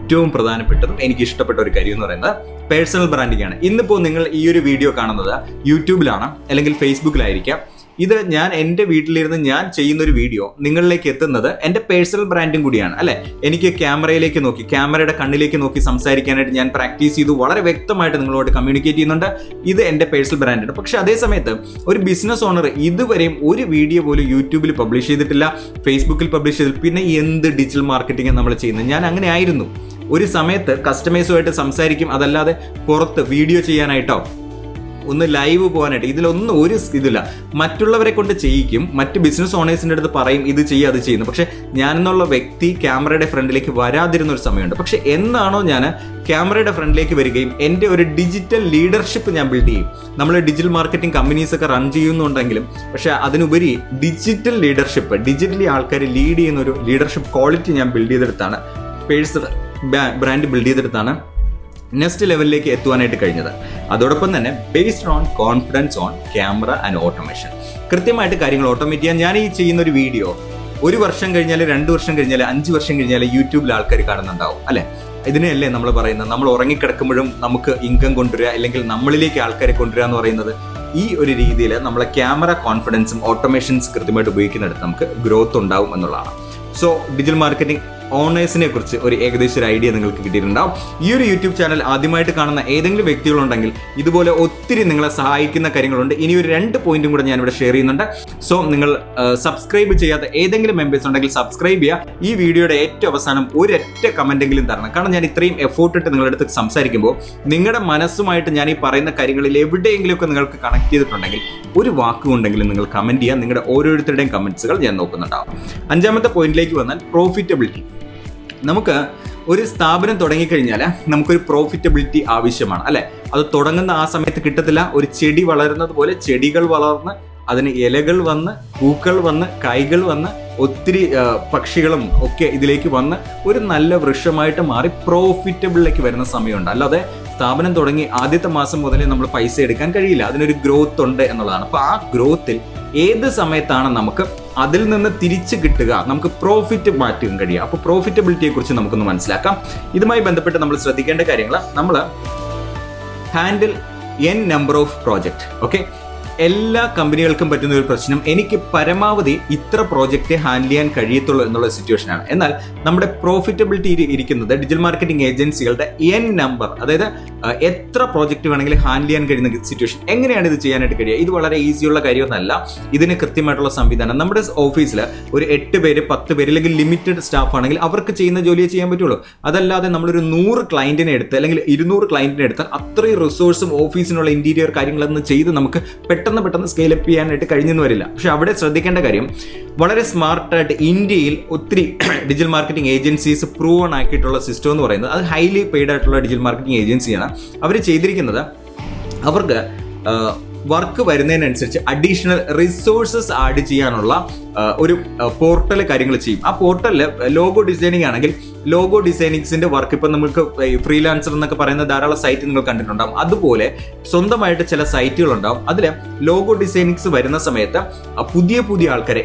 ഏറ്റവും പ്രധാനപ്പെട്ടതും എനിക്ക് ഇഷ്ടപ്പെട്ട ഒരു കാര്യം എന്ന് പറയുന്നത് പേഴ്സണൽ ബ്രാൻഡിംഗ് ആണ്. ഇന്നിപ്പോൾ നിങ്ങൾ ഈ ഒരു വീഡിയോ കാണുന്നത് യൂട്യൂബിലാണ് അല്ലെങ്കിൽ ഫേസ്ബുക്കിലായിരിക്കാം. ഇത് ഞാൻ എൻ്റെ വീട്ടിലിരുന്ന് ഞാൻ ചെയ്യുന്നൊരു വീഡിയോ നിങ്ങളിലേക്ക് എത്തുന്നത് എൻ്റെ പേഴ്സണൽ ബ്രാൻഡും കൂടിയാണ് അല്ലേ. എനിക്ക് ക്യാമറയിലേക്ക് നോക്കി, ക്യാമറയുടെ കണ്ണിലേക്ക് നോക്കി സംസാരിക്കാനായിട്ട് ഞാൻ പ്രാക്ടീസ് ചെയ്തു, വളരെ വ്യക്തമായിട്ട് നിങ്ങളോട് കമ്മ്യൂണിക്കേറ്റ് ചെയ്യുന്നുണ്ട്. ഇത് എൻ്റെ പേഴ്സണൽ ബ്രാൻഡാണ്. പക്ഷേ അതേ സമയത്ത് ഒരു ബിസിനസ് ഓണർ ഇതുവരെയും ഒരു വീഡിയോ പോലും യൂട്യൂബിൽ പബ്ലിഷ് ചെയ്തിട്ടില്ല, ഫേസ്ബുക്കിൽ പബ്ലിഷ് ചെയ്തിട്ടില്ല. പിന്നെ എന്ത് ഡിജിറ്റൽ മാർക്കറ്റിംഗ് നമ്മൾ ചെയ്യുന്നത്? ഞാൻ അങ്ങനെ ആയിരുന്നു. ഒരു സമയത്ത് കസ്റ്റമേഴ്സുമായിട്ട് സംസാരിക്കും, അതല്ലാതെ പുറത്ത് വീഡിയോ ചെയ്യാനായിട്ടോ ഒന്ന് ലൈവ് പോകാനായിട്ട് ഇതിലൊന്നും ഒരു ഇതില്ല. മറ്റുള്ളവരെ കൊണ്ട് ചെയ്യിക്കും, മറ്റ് ബിസിനസ് ഓണേഴ്സിൻ്റെ അടുത്ത് പറയും ഇത് ചെയ്യുക അത് ചെയ്യുന്നു. പക്ഷേ ഞാനെന്നുള്ള വ്യക്തി ക്യാമറയുടെ ഫ്രണ്ടിലേക്ക് വരാതിരുന്ന ഒരു സമയമുണ്ട്. പക്ഷേ എന്നാണോ ഞാൻ ക്യാമറയുടെ ഫ്രണ്ടിലേക്ക് വരികയും എൻ്റെ ഒരു ഡിജിറ്റൽ ലീഡർഷിപ്പ് ഞാൻ ബിൽഡ് ചെയ്യും. നമ്മൾ ഡിജിറ്റൽ മാർക്കറ്റിംഗ് കമ്പനീസൊക്കെ റൺ ചെയ്യുന്നുണ്ടെങ്കിലും പക്ഷേ അതിനുപരി ഡിജിറ്റൽ ലീഡർഷിപ്പ്, ഡിജിറ്റലി ആൾക്കാർ ലീഡ് ചെയ്യുന്ന ഒരു ലീഡർഷിപ്പ് ക്വാളിറ്റി ഞാൻ ബിൽഡ് ചെയ്തെടുത്താണ്, പേഴ്സണൽ ബ്രാൻഡ് ബിൽഡ് ചെയ്തെടുത്താണ് നെക്സ്റ്റ് ലെവലിലേക്ക് എത്തുവാനായിട്ട് കഴിഞ്ഞത്. അതോടൊപ്പം തന്നെ based on confidence on camera and automation. കൃത്യമായിട്ട് കാര്യങ്ങൾ ഓട്ടോമേറ്റ് ചെയ്യാൻ ഞാൻ ഈ ചെയ്യുന്ന ഒരു വീഡിയോ 1 വർഷം കഴിഞ്ഞാൽ, 2 വർഷം കഴിഞ്ഞാൽ, 5 വർഷം കഴിഞ്ഞാൽ യൂട്യൂബിൽ ആൾക്കാർ കാണുന്നുണ്ടാവും അല്ലേ. ഇതിനെയല്ലേ നമ്മൾ പറയുന്നത് നമ്മൾ ഉറങ്ങിക്കിടക്കുമ്പോഴും നമുക്ക് ഇൻകം കൊണ്ടുവരിക അല്ലെങ്കിൽ നമ്മളിലേക്ക് ആൾക്കാരെ കൊണ്ടുവരിക എന്ന് പറയുന്നത്. ഈ ഒരു രീതിയിൽ നമ്മളെ ക്യാമറ കോൺഫിഡൻസും ഓട്ടോമേഷൻസ് കൃത്യമായിട്ട് ഉപയോഗിക്കുന്നിടത്ത് നമുക്ക് ഗ്രോത്ത് ഉണ്ടാവും എന്നുള്ളതാണ്. സോ ഡിജിറ്റൽ മാർക്കറ്റിംഗ് ഓണേഴ്സിനെ കുറിച്ച് ഒരു ഏകദേശം ഒരു ഐഡിയ നിങ്ങൾക്ക് കിട്ടിയിട്ടുണ്ടാവും. ഈ ഒരു യൂട്യൂബ് ചാനൽ ആദ്യമായിട്ട് കാണുന്ന ഏതെങ്കിലും വ്യക്തികളുണ്ടെങ്കിൽ ഇതുപോലെ ഒത്തിരി നിങ്ങളെ സഹായിക്കുന്ന കാര്യങ്ങളുണ്ട്. ഇനി ഒരു 2 പോയിന്റും കൂടെ ഞാനിവിടെ ഷെയർ ചെയ്യുന്നുണ്ട്. സോ നിങ്ങൾ സബ്സ്ക്രൈബ് ചെയ്യാത്ത ഏതെങ്കിലും മെമ്പേഴ്സ് ഉണ്ടെങ്കിൽ സബ്സ്ക്രൈബ് ചെയ്യുക. ഈ വീഡിയോയുടെ ഏറ്റവും അവസാനം ഒരൊറ്റ കമന്റെങ്കിലും തരണം. കാരണം ഞാൻ ഇത്രയും എഫോർട്ട് ഇട്ട് നിങ്ങളുടെ അടുത്ത് സംസാരിക്കുമ്പോൾ നിങ്ങളുടെ മനസ്സുമായിട്ട് ഞാൻ ഈ പറയുന്ന കാര്യങ്ങളിൽ എവിടെയെങ്കിലുമൊക്കെ നിങ്ങൾക്ക് കണക്ട് ചെയ്തിട്ടുണ്ടെങ്കിൽ ഒരു വാക്കുകൊണ്ടെങ്കിലും നിങ്ങൾ കമന്റ് ചെയ്യുക. നിങ്ങളുടെ ഓരോരുത്തരുടെയും കമന്റ്സുകൾ ഞാൻ നോക്കുന്നുണ്ടാവും. 5ാമത്തെ പോയിന്റിലേക്ക് വന്നാൽ പ്രോഫിറ്റബിലിറ്റി. നമുക്ക് ഒരു സ്ഥാപനം തുടങ്ങിക്കഴിഞ്ഞാൽ നമുക്കൊരു പ്രോഫിറ്റബിലിറ്റി ആവശ്യമാണ്, അല്ലെ? അത് തുടങ്ങുന്ന ആ സമയത്ത് കിട്ടത്തില്ല. ഒരു ചെടി വളരുന്നത് പോലെ ചെടികൾ വളർന്ന് അതിന് ഇലകൾ വന്ന് പൂക്കൾ വന്ന് കായ്കൾ വന്ന് ഒത്തിരി പക്ഷികളും ഒക്കെ ഇതിലേക്ക് വന്ന് ഒരു നല്ല വൃക്ഷമായിട്ട് മാറി പ്രോഫിറ്റബിളിലേക്ക് വരുന്ന സമയമുണ്ട്. അല്ലാതെ സ്ഥാപനം തുടങ്ങി ആദ്യത്തെ മാസം മുതലേ നമ്മൾ പൈസ എടുക്കാൻ കഴിയില്ല. അതിനൊരു ഗ്രോത്ത് ഉണ്ട് എന്നുള്ളതാണ്. അപ്പൊ ആ ഗ്രോത്തിൽ ഏത് സമയത്താണ് നമുക്ക് അതിൽ നിന്ന് തിരിച്ചു കിട്ടുക, നമുക്ക് പ്രോഫിറ്റ് മാറ്റാൻ കഴിയുക. അപ്പോൾ പ്രോഫിറ്റബിലിറ്റിയെ കുറിച്ച് നമുക്കൊന്ന് മനസ്സിലാക്കാം. ഇതുമായി ബന്ധപ്പെട്ട് നമ്മൾ ശ്രദ്ധിക്കേണ്ട കാര്യങ്ങൾ, നമ്മൾ handle n number of project. Okay, എല്ലാ കമ്പനികൾക്കും പറ്റുന്ന ഒരു പ്രശ്നം, എനിക്ക് പരമാവധി ഇത്ര പ്രോജക്റ്റ് ഹാൻഡിൽ ചെയ്യാൻ കഴിയത്തുള്ളൂ എന്നുള്ള സിറ്റുവേഷനാണ്. എന്നാൽ നമ്മുടെ പ്രോഫിറ്റബിലിറ്റി ഇരിക്കുന്നത് ഡിജിറ്റൽ മാർക്കറ്റിംഗ് ഏജൻസികളുടെ n നമ്പർ, അതായത് എത്ര പ്രോജക്റ്റ് വേണമെങ്കിലും ഹാൻഡിൽ ചെയ്യാൻ കഴിയുന്ന സിറ്റുവേഷൻ. എങ്ങനെയാണ് ഇത് ചെയ്യാനായിട്ട് കഴിയുക? ഇത് വളരെ ഈസിയുള്ള കാര്യമൊന്നുമല്ല. ഇതിന് കൃത്യമായിട്ടുള്ള സംവിധാനം നമ്മുടെ ഓഫീസിൽ ഒരു 8 പേര് 10 പേര് അല്ലെങ്കിൽ ലിമിറ്റഡ് സ്റ്റാഫ് ആണെങ്കിൽ അവർക്ക് ചെയ്യുന്ന ജോലിയെ ചെയ്യാൻ പറ്റുള്ളൂ. അതല്ലാതെ നമ്മളൊരു 100 ക്ലയന്റിനെ എടുത്ത് അല്ലെങ്കിൽ 200 ക്ലയന്റിനെ എടുത്താൽ അത്രയും റിസോഴ്സും ഓഫീസിനുള്ള ഇന്റീരിയർ കാര്യങ്ങളൊന്നും ചെയ്ത് നമുക്ക് പെട്ടെന്ന് സ്കെയിലപ്പ് ചെയ്യാനായിട്ട് കഴിഞ്ഞെന്ന് വരില്ല. പക്ഷെ അവിടെ ശ്രദ്ധിക്കേണ്ട കാര്യം, വളരെ സ്മാർട്ടായിട്ട് ഇന്ത്യയിൽ ഒത്തിരി ഡിജിറ്റൽ മാർക്കറ്റിംഗ് ഏജൻസീസ് പ്രൂവൺ ആക്കിയിട്ടുള്ള സിസ്റ്റം എന്ന് പറയുന്നത് അത് ഹൈലി പെയ്ഡ് ആയിട്ടുള്ള ഡിജിറ്റൽ മാർക്കറ്റിംഗ് ഏജൻസിയാണ്. അവർ ചെയ്തിരിക്കുന്നത്, അവർക്ക് വർക്ക് വരുന്നതിനനുസരിച്ച് അഡീഷണൽ റിസോഴ്സസ് ആഡ് ചെയ്യാനുള്ള ഒരു പോർട്ടൽ കാര്യങ്ങൾ ചെയ്യും. ആ പോർട്ടലിൽ ലോഗോ ഡിസൈനിങ് ആണെങ്കിൽ ലോഗോ ഡിസൈനിങ്സിന്റെ വർക്ക് ഇപ്പം നമുക്ക് ഫ്രീലാൻസർ എന്നൊക്കെ പറയുന്ന ധാരാളം സൈറ്റ് നിങ്ങൾ കണ്ടിട്ടുണ്ടാകും. അതുപോലെ സ്വന്തമായിട്ട് ചില സൈറ്റുകൾ ഉണ്ടാവും. അതിൽ ലോഗോ ഡിസൈനിങ്സ് വരുന്ന സമയത്ത് പുതിയ ആൾക്കാരെ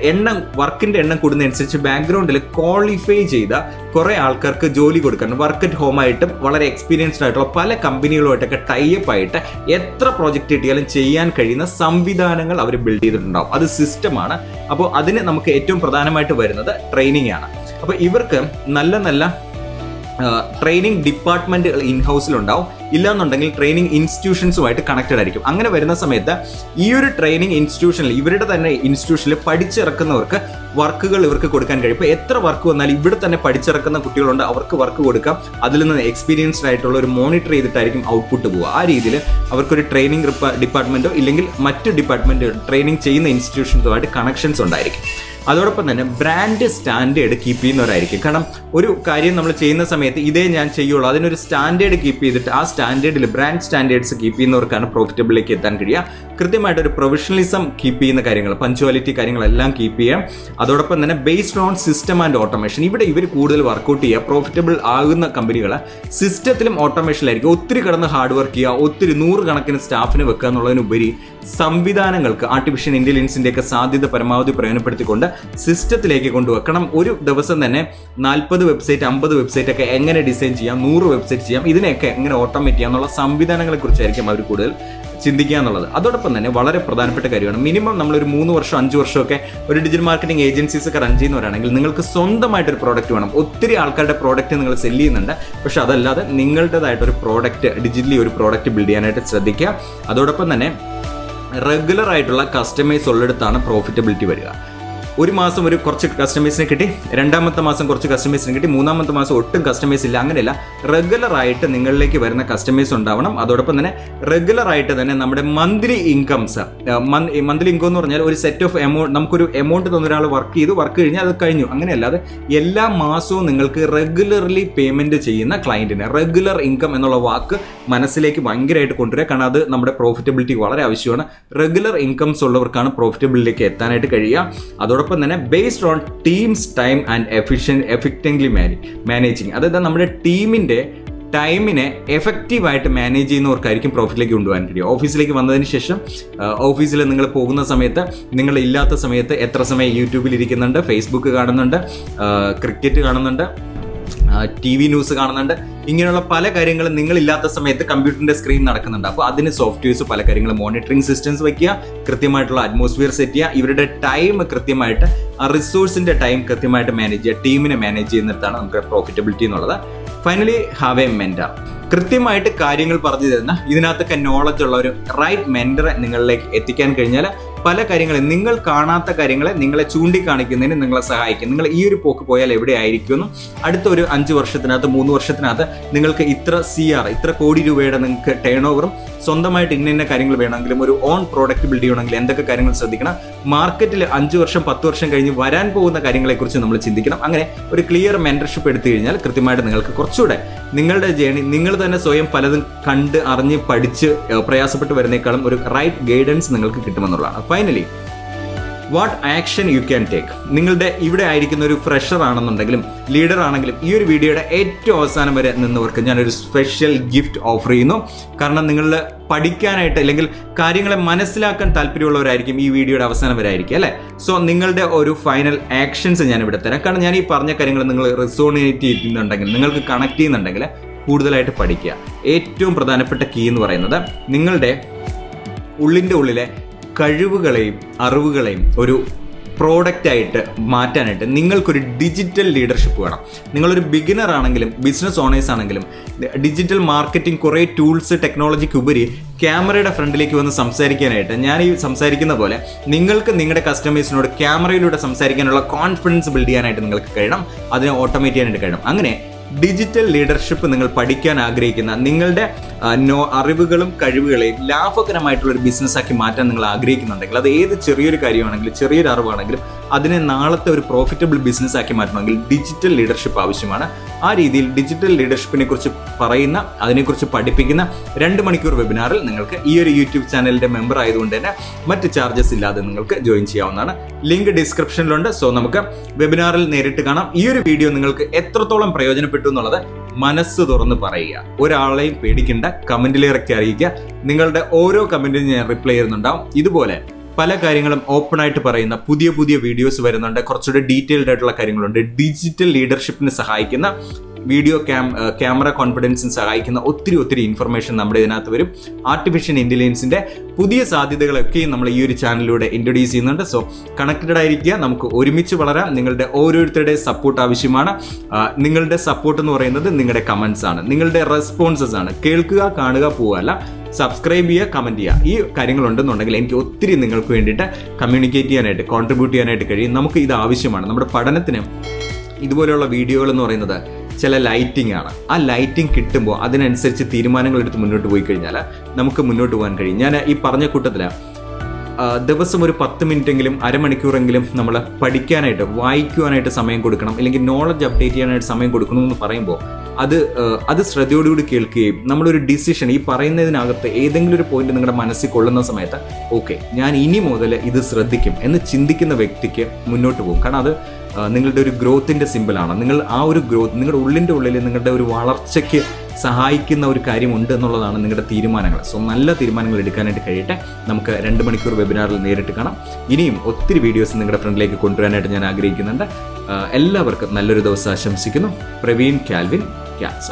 വർക്കിന്റെ എണ്ണം കൂടുന്നതനുസരിച്ച് ബാക്ക്ഗ്രൗണ്ടിൽ ക്വാളിഫൈ ചെയ്ത കുറെ ആൾക്കാർക്ക് ജോലി കൊടുക്കാൻ വർക്ക് അറ്റ് ഹോം ആയിട്ടും വളരെ എക്സ്പീരിയൻസ്ഡ് ആയിട്ടുള്ള പല കമ്പനികളുമായിട്ടൊക്കെ ടൈപ്പ് ആയിട്ട് എത്ര പ്രോജക്റ്റ് കിട്ടിയാലും ചെയ്യാൻ കഴിയുന്ന സംവിധാനങ്ങൾ അവർ ബിൽഡ് ചെയ്തിട്ടുണ്ടാവും. അത് സിസ്റ്റമാണ്. അപ്പോൾ അതിന് നമുക്ക് ഏറ്റവും പ്രധാനമായിട്ട് വരുന്നത് ട്രെയിനിങ് ആണ്. അപ്പോൾ ഇവർക്ക് നല്ല ട്രെയിനിങ് ഡിപ്പാർട്ട്മെന്റുകൾ ഇൻഹൗസിലുണ്ടാവും. ഇല്ലാന്നുണ്ടെങ്കിൽ ട്രെയിനിങ് ഇൻസ്റ്റിറ്റ്യൂഷൻസുമായിട്ട് കണക്റ്റഡ് ആയിരിക്കും. അങ്ങനെ വരുന്ന സമയത്ത് ഈ ഒരു ട്രെയിനിങ് ഇൻസ്റ്റിറ്റ്യൂഷനിൽ ഇവരുടെ തന്നെ ഇൻസ്റ്റിറ്റ്യൂഷനിൽ പഠിച്ചിറക്കുന്നവർക്ക് വർക്കുകൾ ഇവർക്ക് കൊടുക്കാൻ കഴിയും. ഇപ്പോൾ എത്ര വർക്ക് വന്നാലും ഇവിടെ തന്നെ പഠിച്ചിറക്കുന്ന കുട്ടികളുണ്ട്, അവർക്ക് വർക്ക് കൊടുക്കാം. അതിൽ നിന്ന് എക്സ്പീരിയൻസ്ഡ് ആയിട്ടുള്ള ഒരു മോണിറ്റർ ചെയ്തിട്ടായിരിക്കും ഔട്ട്പുട്ട് പോവുക. ആ രീതിയിൽ അവർക്കൊരു ട്രെയിനിങ് ഡിപ്പാർട്ട്മെന്റോ ഇല്ലെങ്കിൽ മറ്റ് ഡിപ്പാർട്ട്മെന്റ് ട്രെയിനിങ് ചെയ്യുന്ന ഇൻസ്റ്റിറ്റ്യൂഷൻസുമായിട്ട് കണക്ഷൻസ് ഉണ്ടായിരിക്കും. അതോടൊപ്പം തന്നെ ബ്രാൻഡ് സ്റ്റാൻഡേർഡ് കീപ്പ് ചെയ്യുന്നവരായിരിക്കും. കാരണം ഒരു കാര്യം നമ്മൾ ചെയ്യുന്ന സമയത്ത് ഇതേ ഞാൻ ചെയ്യുള്ളൂ, അതിനൊരു സ്റ്റാൻഡേർഡ് കീപ്പ് ചെയ്തിട്ട് ആ സ്റ്റാൻഡേർഡിൽ ബ്രാൻഡ് സ്റ്റാൻഡേർഡ്സ് കീപ്പ് ചെയ്യുന്നവർക്കാണ് പ്രോഫിറ്റബിളിലേക്ക് എത്താൻ കഴിയുക. കൃത്യമായിട്ടൊരു പ്രൊഫഷണലിസം കീപ്പ് ചെയ്യുന്ന കാര്യങ്ങൾ, പഞ്ച്വാലിറ്റി കാര്യങ്ങളെല്ലാം കീപ്പ് ചെയ്യാം. അതോടൊപ്പം തന്നെ based on system and automation. ഇവിടെ ഇവർ കൂടുതൽ വർക്കൗട്ട് ചെയ്യുക, പ്രോഫിറ്റബിൾ ആകുന്ന കമ്പനികൾ സിസ്റ്റത്തിലും ഓട്ടോമേഷനിലായിരിക്കും. ഒത്തിരി കിടന്ന് ഹാർഡ് വർക്ക് ചെയ്യുക, ഒത്തിരി 100 കണക്കിന് സ്റ്റാഫിന് വെക്കുക എന്നുള്ളതിനുപരി സംവിധാനങ്ങൾക്ക് ആർട്ടിഫിഷ്യൽ ഇന്റലിജൻസിന്റെയൊക്കെ സാധ്യത പരമാവധി പ്രയോജനപ്പെടുത്തിക്കൊണ്ട് സിസ്റ്റത്തിലേക്ക് കൊണ്ടുവെക്കണം. ഒരു ദിവസം തന്നെ 40 വെബ്സൈറ്റ് 50 വെബ്സൈറ്റ് ഒക്കെ എങ്ങനെ ഡിസൈൻ ചെയ്യാം, 100 വെബ്സൈറ്റ് ചെയ്യാം, ഇതിനെയൊക്കെ എങ്ങനെ ഓട്ടോമേറ്റ് ചെയ്യാം എന്നുള്ള സംവിധാനങ്ങളെ കുറിച്ചായിരിക്കും അവർ കൂടുതൽ ചിന്തിക്കുക എന്നുള്ളത്. അതോടൊപ്പം തന്നെ വളരെ പ്രധാനപ്പെട്ട കാര്യമാണ്, മിനിമം നമ്മളൊരു 3 വർഷം 5 വർഷമൊക്കെ ഒരു ഡിജിറ്റൽ മാർക്കറ്റിംഗ് ഏജൻസീസ് ഒക്കെ റൺ ചെയ്യുന്നവരാണെങ്കിൽ നിങ്ങൾക്ക് സ്വന്തമായിട്ടൊരു പ്രോഡക്റ്റ് വേണം. ഒത്തിരി ആൾക്കാരുടെ പ്രോഡക്റ്റ് നിങ്ങൾ സെല് ചെയ്യുന്നുണ്ട്, പക്ഷെ അതല്ലാതെ നിങ്ങളുടേതായിട്ടൊരു പ്രോഡക്റ്റ്, ഡിജിറ്റലി ഒരു പ്രോഡക്റ്റ് ബിൽഡ് ചെയ്യാനായിട്ട് ശ്രദ്ധിക്കുക. അതോടൊപ്പം തന്നെ റെഗുലർ ആയിട്ടുള്ള കസ്റ്റമേഴ്സ് ഉള്ളിടത്താണ് പ്രോഫിറ്റബിലിറ്റി വരിക. ഒരു മാസം ഒരു കുറച്ച് കസ്റ്റമേഴ്സിനെ കിട്ടി, 2ാമത്തെ മാസം കുറച്ച് കസ്റ്റമേഴ്സിനെ കിട്ടി, 3ാമത്തെ മാസം ഒട്ടും കസ്റ്റമേഴ്സ് ഇല്ല. അങ്ങനെയല്ല, റെഗുലർ ആയിട്ട് നിങ്ങളിലേക്ക് വരുന്ന കസ്റ്റമേഴ്സ് ഉണ്ടാവണം. അതോടൊപ്പം തന്നെ റെഗുലർ ആയിട്ട് തന്നെ നമ്മുടെ മന്ത്ലി ഇൻകംസ്, മന്ത്ലി ഇൻകം എന്ന് പറഞ്ഞാൽ ഒരു സെറ്റ് ഓഫ് എമൗണ്ട്, നമുക്കൊരു എമൗണ്ട് തന്ന ഒരാൾ വർക്ക് കഴിഞ്ഞാൽ അത് കഴിഞ്ഞു. അങ്ങനെയല്ലാതെ എല്ലാ മാസവും നിങ്ങൾക്ക് റെഗുലർലി പേയ്മെന്റ് ചെയ്യുന്ന ക്ലയന്റിന് റെഗുലർ ഇൻകം എന്നുള്ള വാക്ക് മനസ്സിലേക്ക് ഭയങ്കരമായിട്ട് കൊണ്ടുവരിക. കാരണം അത് നമ്മുടെ പ്രോഫിറ്റബിലിറ്റി വളരെ ആവശ്യമാണ്. റെഗുലർ ഇൻകംസ് ഉള്ളവർക്കാണ് പ്രോഫിറ്റബിലിറ്റിയിലേക്ക് എത്താനായിട്ട് കഴിയുക. അതോടൊപ്പം തന്നെ based on teams time and efficiently managing, അതായത് നമ്മുടെ ടീമിന്റെ ടൈമിനെ എഫക്റ്റീവായിട്ട് മാനേജ് ചെയ്യുന്നവർക്കായിരിക്കും പ്രോഫിറ്റിലേക്ക് കൊണ്ടുപോകാൻ കഴിയും. ഓഫീസിലേക്ക് വന്നതിന് ശേഷം ഓഫീസിൽ നിങ്ങൾ പോകുന്ന സമയത്ത്, നിങ്ങൾ ഇല്ലാത്ത സമയത്ത് എത്ര സമയം യൂട്യൂബിൽ ഇരിക്കുന്നുണ്ട്, ഫേസ്ബുക്ക് കാണുന്നുണ്ട്, ക്രിക്കറ്റ് കാണുന്നുണ്ട്, TV ന്യൂസ് കാണുന്നുണ്ട്, ഇങ്ങനെയുള്ള പല കാര്യങ്ങളും നിങ്ങളില്ലാത്ത സമയത്ത് കമ്പ്യൂട്ടറിന്റെ സ്ക്രീൻ നടക്കുന്നുണ്ട്. അപ്പോൾ അതിന് സോഫ്റ്റ്വെയർസ് പല കാര്യങ്ങളും മോണിറ്ററിംഗ് സിസ്റ്റംസ് വയ്ക്കുക, കൃത്യമായിട്ടുള്ള അറ്റ്മോസ്ഫിയർ സെറ്റ് ചെയ്യുക, ഇവരുടെ ടൈം കൃത്യമായിട്ട് റിസോഴ്സിന്റെ ടൈം കൃത്യമായിട്ട് മാനേജ് ചെയ്യുക, ടീമിനെ മാനേജ് ചെയ്യുന്നിടത്താണ് നമുക്ക് പ്രോഫിറ്റബിലിറ്റി എന്നുള്ളത്. Finally have A mentor. കൃത്യമായിട്ട് കാര്യങ്ങൾ പറഞ്ഞു തരുന്ന ഇതിനകത്തൊക്കെ നോളജ് ഉള്ള ഒരു റൈറ്റ് മെന്ററെ നിങ്ങളിലേക്ക് എത്തിക്കാൻ കഴിഞ്ഞാൽ പല കാര്യങ്ങളും നിങ്ങൾ കാണാത്ത കാര്യങ്ങളെ നിങ്ങളെ ചൂണ്ടിക്കാണിക്കുന്നതിന് നിങ്ങളെ സഹായിക്കും. നിങ്ങൾ ഈ ഒരു പോക്ക് പോയാൽ എവിടെ ആയിരിക്കുമെന്നും അടുത്ത ഒരു 5 വർഷത്തിനകത്ത് 3 വർഷത്തിനകത്ത് നിങ്ങൾക്ക് ഇത്ര കോടി രൂപയുടെ നിങ്ങൾക്ക് ടേൺ ഓവറും സ്വന്തമായിട്ട് ഇന്ന കാര്യങ്ങൾ വേണമെങ്കിലും ഒരു ഓൺ പ്രോഡക്റ്റ് ബിൽഡ് ചെയ്യണമെങ്കിൽ എന്തൊക്കെ കാര്യങ്ങൾ ശ്രദ്ധിക്കണം, മാർക്കറ്റിൽ 5 വർഷം 10 വർഷം കഴിഞ്ഞ് വരാൻ പോകുന്ന കാര്യങ്ങളെക്കുറിച്ച് നമ്മൾ ചിന്തിക്കണം. അങ്ങനെ ഒരു ക്ലിയർ മെന്റർഷിപ്പ് എടുത്തു കഴിഞ്ഞാൽ കൃത്യമായിട്ട് നിങ്ങൾക്ക് കുറച്ചുകൂടെ നിങ്ങളുടെ ജേണി നിങ്ങൾ തന്നെ സ്വയം പലതും കണ്ട് അറിഞ്ഞ് പഠിച്ച് പ്രയാസപ്പെട്ട് വരുന്നേക്കാളും ഒരു റൈറ്റ് ഗൈഡൻസ് നിങ്ങൾക്ക് കിട്ടുമെന്നുള്ളതാണ്. Finally what action you can take. നിങ്ങളുടെ ഇവിടെ ആയിരിക്കുന്ന ഒരു ഫ്രഷർ ആണെന്നുണ്ടെങ്കിലും ലീഡർ ആണെങ്കിലും ഈ ഒരു വീഡിയോയുടെ ഏറ്റവും അവസാനം വരെ നിന്നവർക്ക് ഞാനൊരു സ്പെഷ്യൽ ഗിഫ്റ്റ് ഓഫർ ചെയ്യുന്നു. കാരണം നിങ്ങൾ പഠിക്കാനായിട്ട് അല്ലെങ്കിൽ കാര്യങ്ങളെ മനസ്സിലാക്കാൻ താല്പര്യമുള്ളവരായിരിക്കും ഈ വീഡിയോയുടെ അവസാനം വരെ ആയിരിക്കും അല്ലേ. സോ നിങ്ങളുടെ ഒരു ഫൈനൽ ആക്ഷൻസ് ഞാൻ ഇവിടെ തരാം. കാരണം ഞാൻ ഈ പറഞ്ഞ കാര്യങ്ങൾ നിങ്ങൾ റിസോണേറ്റ് ചെയ്യുന്നുണ്ടെങ്കിൽ, നിങ്ങൾക്ക് കണക്ട് ചെയ്യുന്നുണ്ടെങ്കിൽ കൂടുതലായിട്ട് പഠിക്കുക. ഏറ്റവും പ്രധാനപ്പെട്ട കീ എന്ന് പറയുന്നത് നിങ്ങളുടെ ഉള്ളിലെ കഴിവുകളെയും അറിവുകളെയും ഒരു പ്രോഡക്റ്റായിട്ട് മാറ്റാനായിട്ട് നിങ്ങൾക്കൊരു ഡിജിറ്റൽ ലീഡർഷിപ്പ് വേണം. നിങ്ങളൊരു ബിഗിനർ ആണെങ്കിലും ബിസിനസ് ഓണേഴ്സ് ആണെങ്കിലും ഡിജിറ്റൽ മാർക്കറ്റിംഗ് കുറേ ടൂൾസ് ടെക്നോളജിക്ക് ഉപരി ക്യാമറയുടെ ഫ്രണ്ടിലേക്ക് വന്ന് സംസാരിക്കാനായിട്ട് ഞാൻ ഈ സംസാരിക്കുന്ന പോലെ നിങ്ങൾക്ക് നിങ്ങളുടെ കസ്റ്റമേഴ്സിനോട് ക്യാമറയിലൂടെ സംസാരിക്കാനുള്ള കോൺഫിഡൻസ് ബിൽഡ് ചെയ്യാനായിട്ട് നിങ്ങൾക്ക് കഴിയണം. അതിനെ ഓട്ടോമേറ്റ് ചെയ്യാനായിട്ട് കഴിയണം. അങ്ങനെ ഡിജിറ്റൽ ലീഡർഷിപ്പ് നിങ്ങൾ പഠിക്കാൻ ആഗ്രഹിക്കുന്ന നിങ്ങളുടെ അറിവുകളും കഴിവുകളെയും ലാഭകരമായിട്ടുള്ള ഒരു ബിസിനസ്സാക്കി മാറ്റാൻ നിങ്ങൾ ആഗ്രഹിക്കുന്നുണ്ടെങ്കിൽ അത് ഏത് ചെറിയൊരു കാര്യമാണെങ്കിലും ചെറിയൊരു അറിവാണെങ്കിലും അതിനെ നാളത്തെ ഒരു പ്രോഫിറ്റബിൾ ബിസിനസ് ആക്കി മാറ്റണമെങ്കിൽ ഡിജിറ്റൽ ലീഡർഷിപ്പ് ആവശ്യമാണ്. ആ രീതിയിൽ ഡിജിറ്റൽ ലീഡർഷിപ്പിനെ കുറിച്ച് പറയുന്ന, അതിനെക്കുറിച്ച് പഠിപ്പിക്കുന്ന 2 മണിക്കൂർ വെബിനാറിൽ നിങ്ങൾക്ക് ഈ ഒരു യൂട്യൂബ് ചാനലിന്റെ മെമ്പർ ആയതുകൊണ്ട് തന്നെ മറ്റ് ചാർജസ് ഇല്ലാതെ നിങ്ങൾക്ക് ജോയിൻ ചെയ്യാവുന്നതാണ്. ലിങ്ക് ഡിസ്ക്രിപ്ഷനിലുണ്ട്. സോ നമുക്ക് വെബിനാറിൽ നേരിട്ട് കാണാം. ഈ ഒരു വീഡിയോ നിങ്ങൾക്ക് എത്രത്തോളം പ്രയോജനപ്പെട്ടു എന്നുള്ളത് മനസ്സ് തുറന്ന് പറയുക. ഒരാളെയും പേടിക്കേണ്ട, കമന്റിലിറക്കി അറിയിക്കുക. നിങ്ങളുടെ ഓരോ കമന്റിനും ഞാൻ റിപ്ലൈ ചെയ്യുന്നുണ്ടാവും. ഇതുപോലെ പല കാര്യങ്ങളും ഓപ്പൺ ആയിട്ട് പറയുന്ന പുതിയ വീഡിയോസ് വരുന്നുണ്ട്. കുറച്ചുകൂടെ ഡീറ്റെയിൽഡ് ആയിട്ടുള്ള കാര്യങ്ങളുണ്ട്. ഡിജിറ്റൽ ലീഡർഷിപ്പിന് സഹായിക്കുന്ന വീഡിയോ ക്യാമറ കോൺഫിഡൻസിന് സഹായിക്കുന്ന ഒത്തിരി ഇൻഫർമേഷൻ നമ്മുടെ ഇതിനകത്ത് വരും. ആർട്ടിഫിഷ്യൽ ഇന്റലിജൻസിന്റെ പുതിയ സാധ്യതകളൊക്കെയും നമ്മൾ ഈ ഒരു ചാനലിലൂടെ ഇൻട്രൊഡ്യൂസ് ചെയ്യുന്നുണ്ട്. സോ കണക്റ്റഡ് ആയിരിക്കുക, നമുക്ക് ഒരുമിച്ച് വളരാം. നിങ്ങളുടെ ഓരോരുത്തരുടെ സപ്പോർട്ട് ആവശ്യമാണ്. നിങ്ങളുടെ സപ്പോർട്ട് എന്ന് പറയുന്നത് നിങ്ങളുടെ കമന്റ്സ് ആണ്, നിങ്ങളുടെ റെസ്പോൺസസ് ആണ്. കേൾക്കുക, കാണുക, പോവുക, സബ്സ്ക്രൈബ് ചെയ്യുക, കമന്റ് ചെയ്യുക. ഈ കാര്യങ്ങൾ ഉണ്ടെന്നുണ്ടെങ്കിൽ എനിക്ക് ഒത്തിരി നിങ്ങൾക്ക് വേണ്ടിയിട്ട് കമ്മ്യൂണിക്കേറ്റ് ചെയ്യാനായിട്ട്, കോൺട്രിബ്യൂട്ട് ചെയ്യാനായിട്ട് കഴിയും. നമുക്ക് ഇത് ആവശ്യമാണ്. നമ്മുടെ പഠനത്തിന് ഇതുപോലെയുള്ള വീഡിയോകൾ എന്ന് പറയുന്നത് ചില ലൈറ്റിംഗ് ആണ്. ആ ലൈറ്റിംഗ് കിട്ടുമ്പോൾ അതിനനുസരിച്ച് തീരുമാനങ്ങൾ എടുത്ത് മുന്നോട്ട് പോയി കഴിഞ്ഞാൽ നമുക്ക് മുന്നോട്ട് പോകാൻ കഴിയും. ഞാൻ ഈ പറഞ്ഞ കൂട്ടത്തിൽ ദിവസം ഒരു 10 മിനിറ്റെങ്കിലും അരമണിക്കൂറെങ്കിലും നമ്മൾ പഠിക്കാനായിട്ട്, വായിക്കുവാനായിട്ട് സമയം കൊടുക്കണം, അല്ലെങ്കിൽ നോളജ് അപ്ഡേറ്റ് ചെയ്യാനായിട്ട് സമയം കൊടുക്കണമെന്ന് പറയുമ്പോൾ അത് ശ്രദ്ധയോടുകൂടി കേൾക്കുകയും നമ്മളൊരു ഡിസിഷൻ ഈ പറയുന്നതിനകത്ത് ഏതെങ്കിലും ഒരു പോയിന്റ് നിങ്ങളുടെ മനസ്സിൽ കൊള്ളുന്ന സമയത്ത് ഓക്കെ ഞാൻ ഇനി മുതൽ ഇത് ശ്രദ്ധിക്കും എന്ന് ചിന്തിക്കുന്ന വ്യക്തിക്ക് മുന്നോട്ട് പോകും. കാരണം അത് നിങ്ങളുടെ ഒരു ഗ്രോത്തിൻ്റെ സിമ്പിളാണ്. നിങ്ങൾ ആ ഒരു ഗ്രോത്ത് നിങ്ങളുടെ ഉള്ളിൽ നിങ്ങളുടെ ഒരു വളർച്ചയ്ക്ക് സഹായിക്കുന്ന ഒരു കാര്യമുണ്ട് എന്നുള്ളതാണ് നിങ്ങളുടെ തീരുമാനങ്ങൾ. സോ നല്ല തീരുമാനങ്ങൾ എടുക്കാനായിട്ട് കഴിയട്ടെ. നമുക്ക് 2 മണിക്കൂർ വെബിനാറിൽ നേരിട്ട് കാണാം. ഇനിയും ഒത്തിരി വീഡിയോസ് നിങ്ങളുടെ ഫ്രണ്ടിലേക്ക് കൊണ്ടുവരാനായിട്ട് ഞാൻ ആഗ്രഹിക്കുന്നുണ്ട്. എല്ലാവർക്കും നല്ലൊരു ദിവസം ആശംസിക്കുന്നു. പ്രവീൺ കാൽവിൻ ക്യാറ്റ്സ.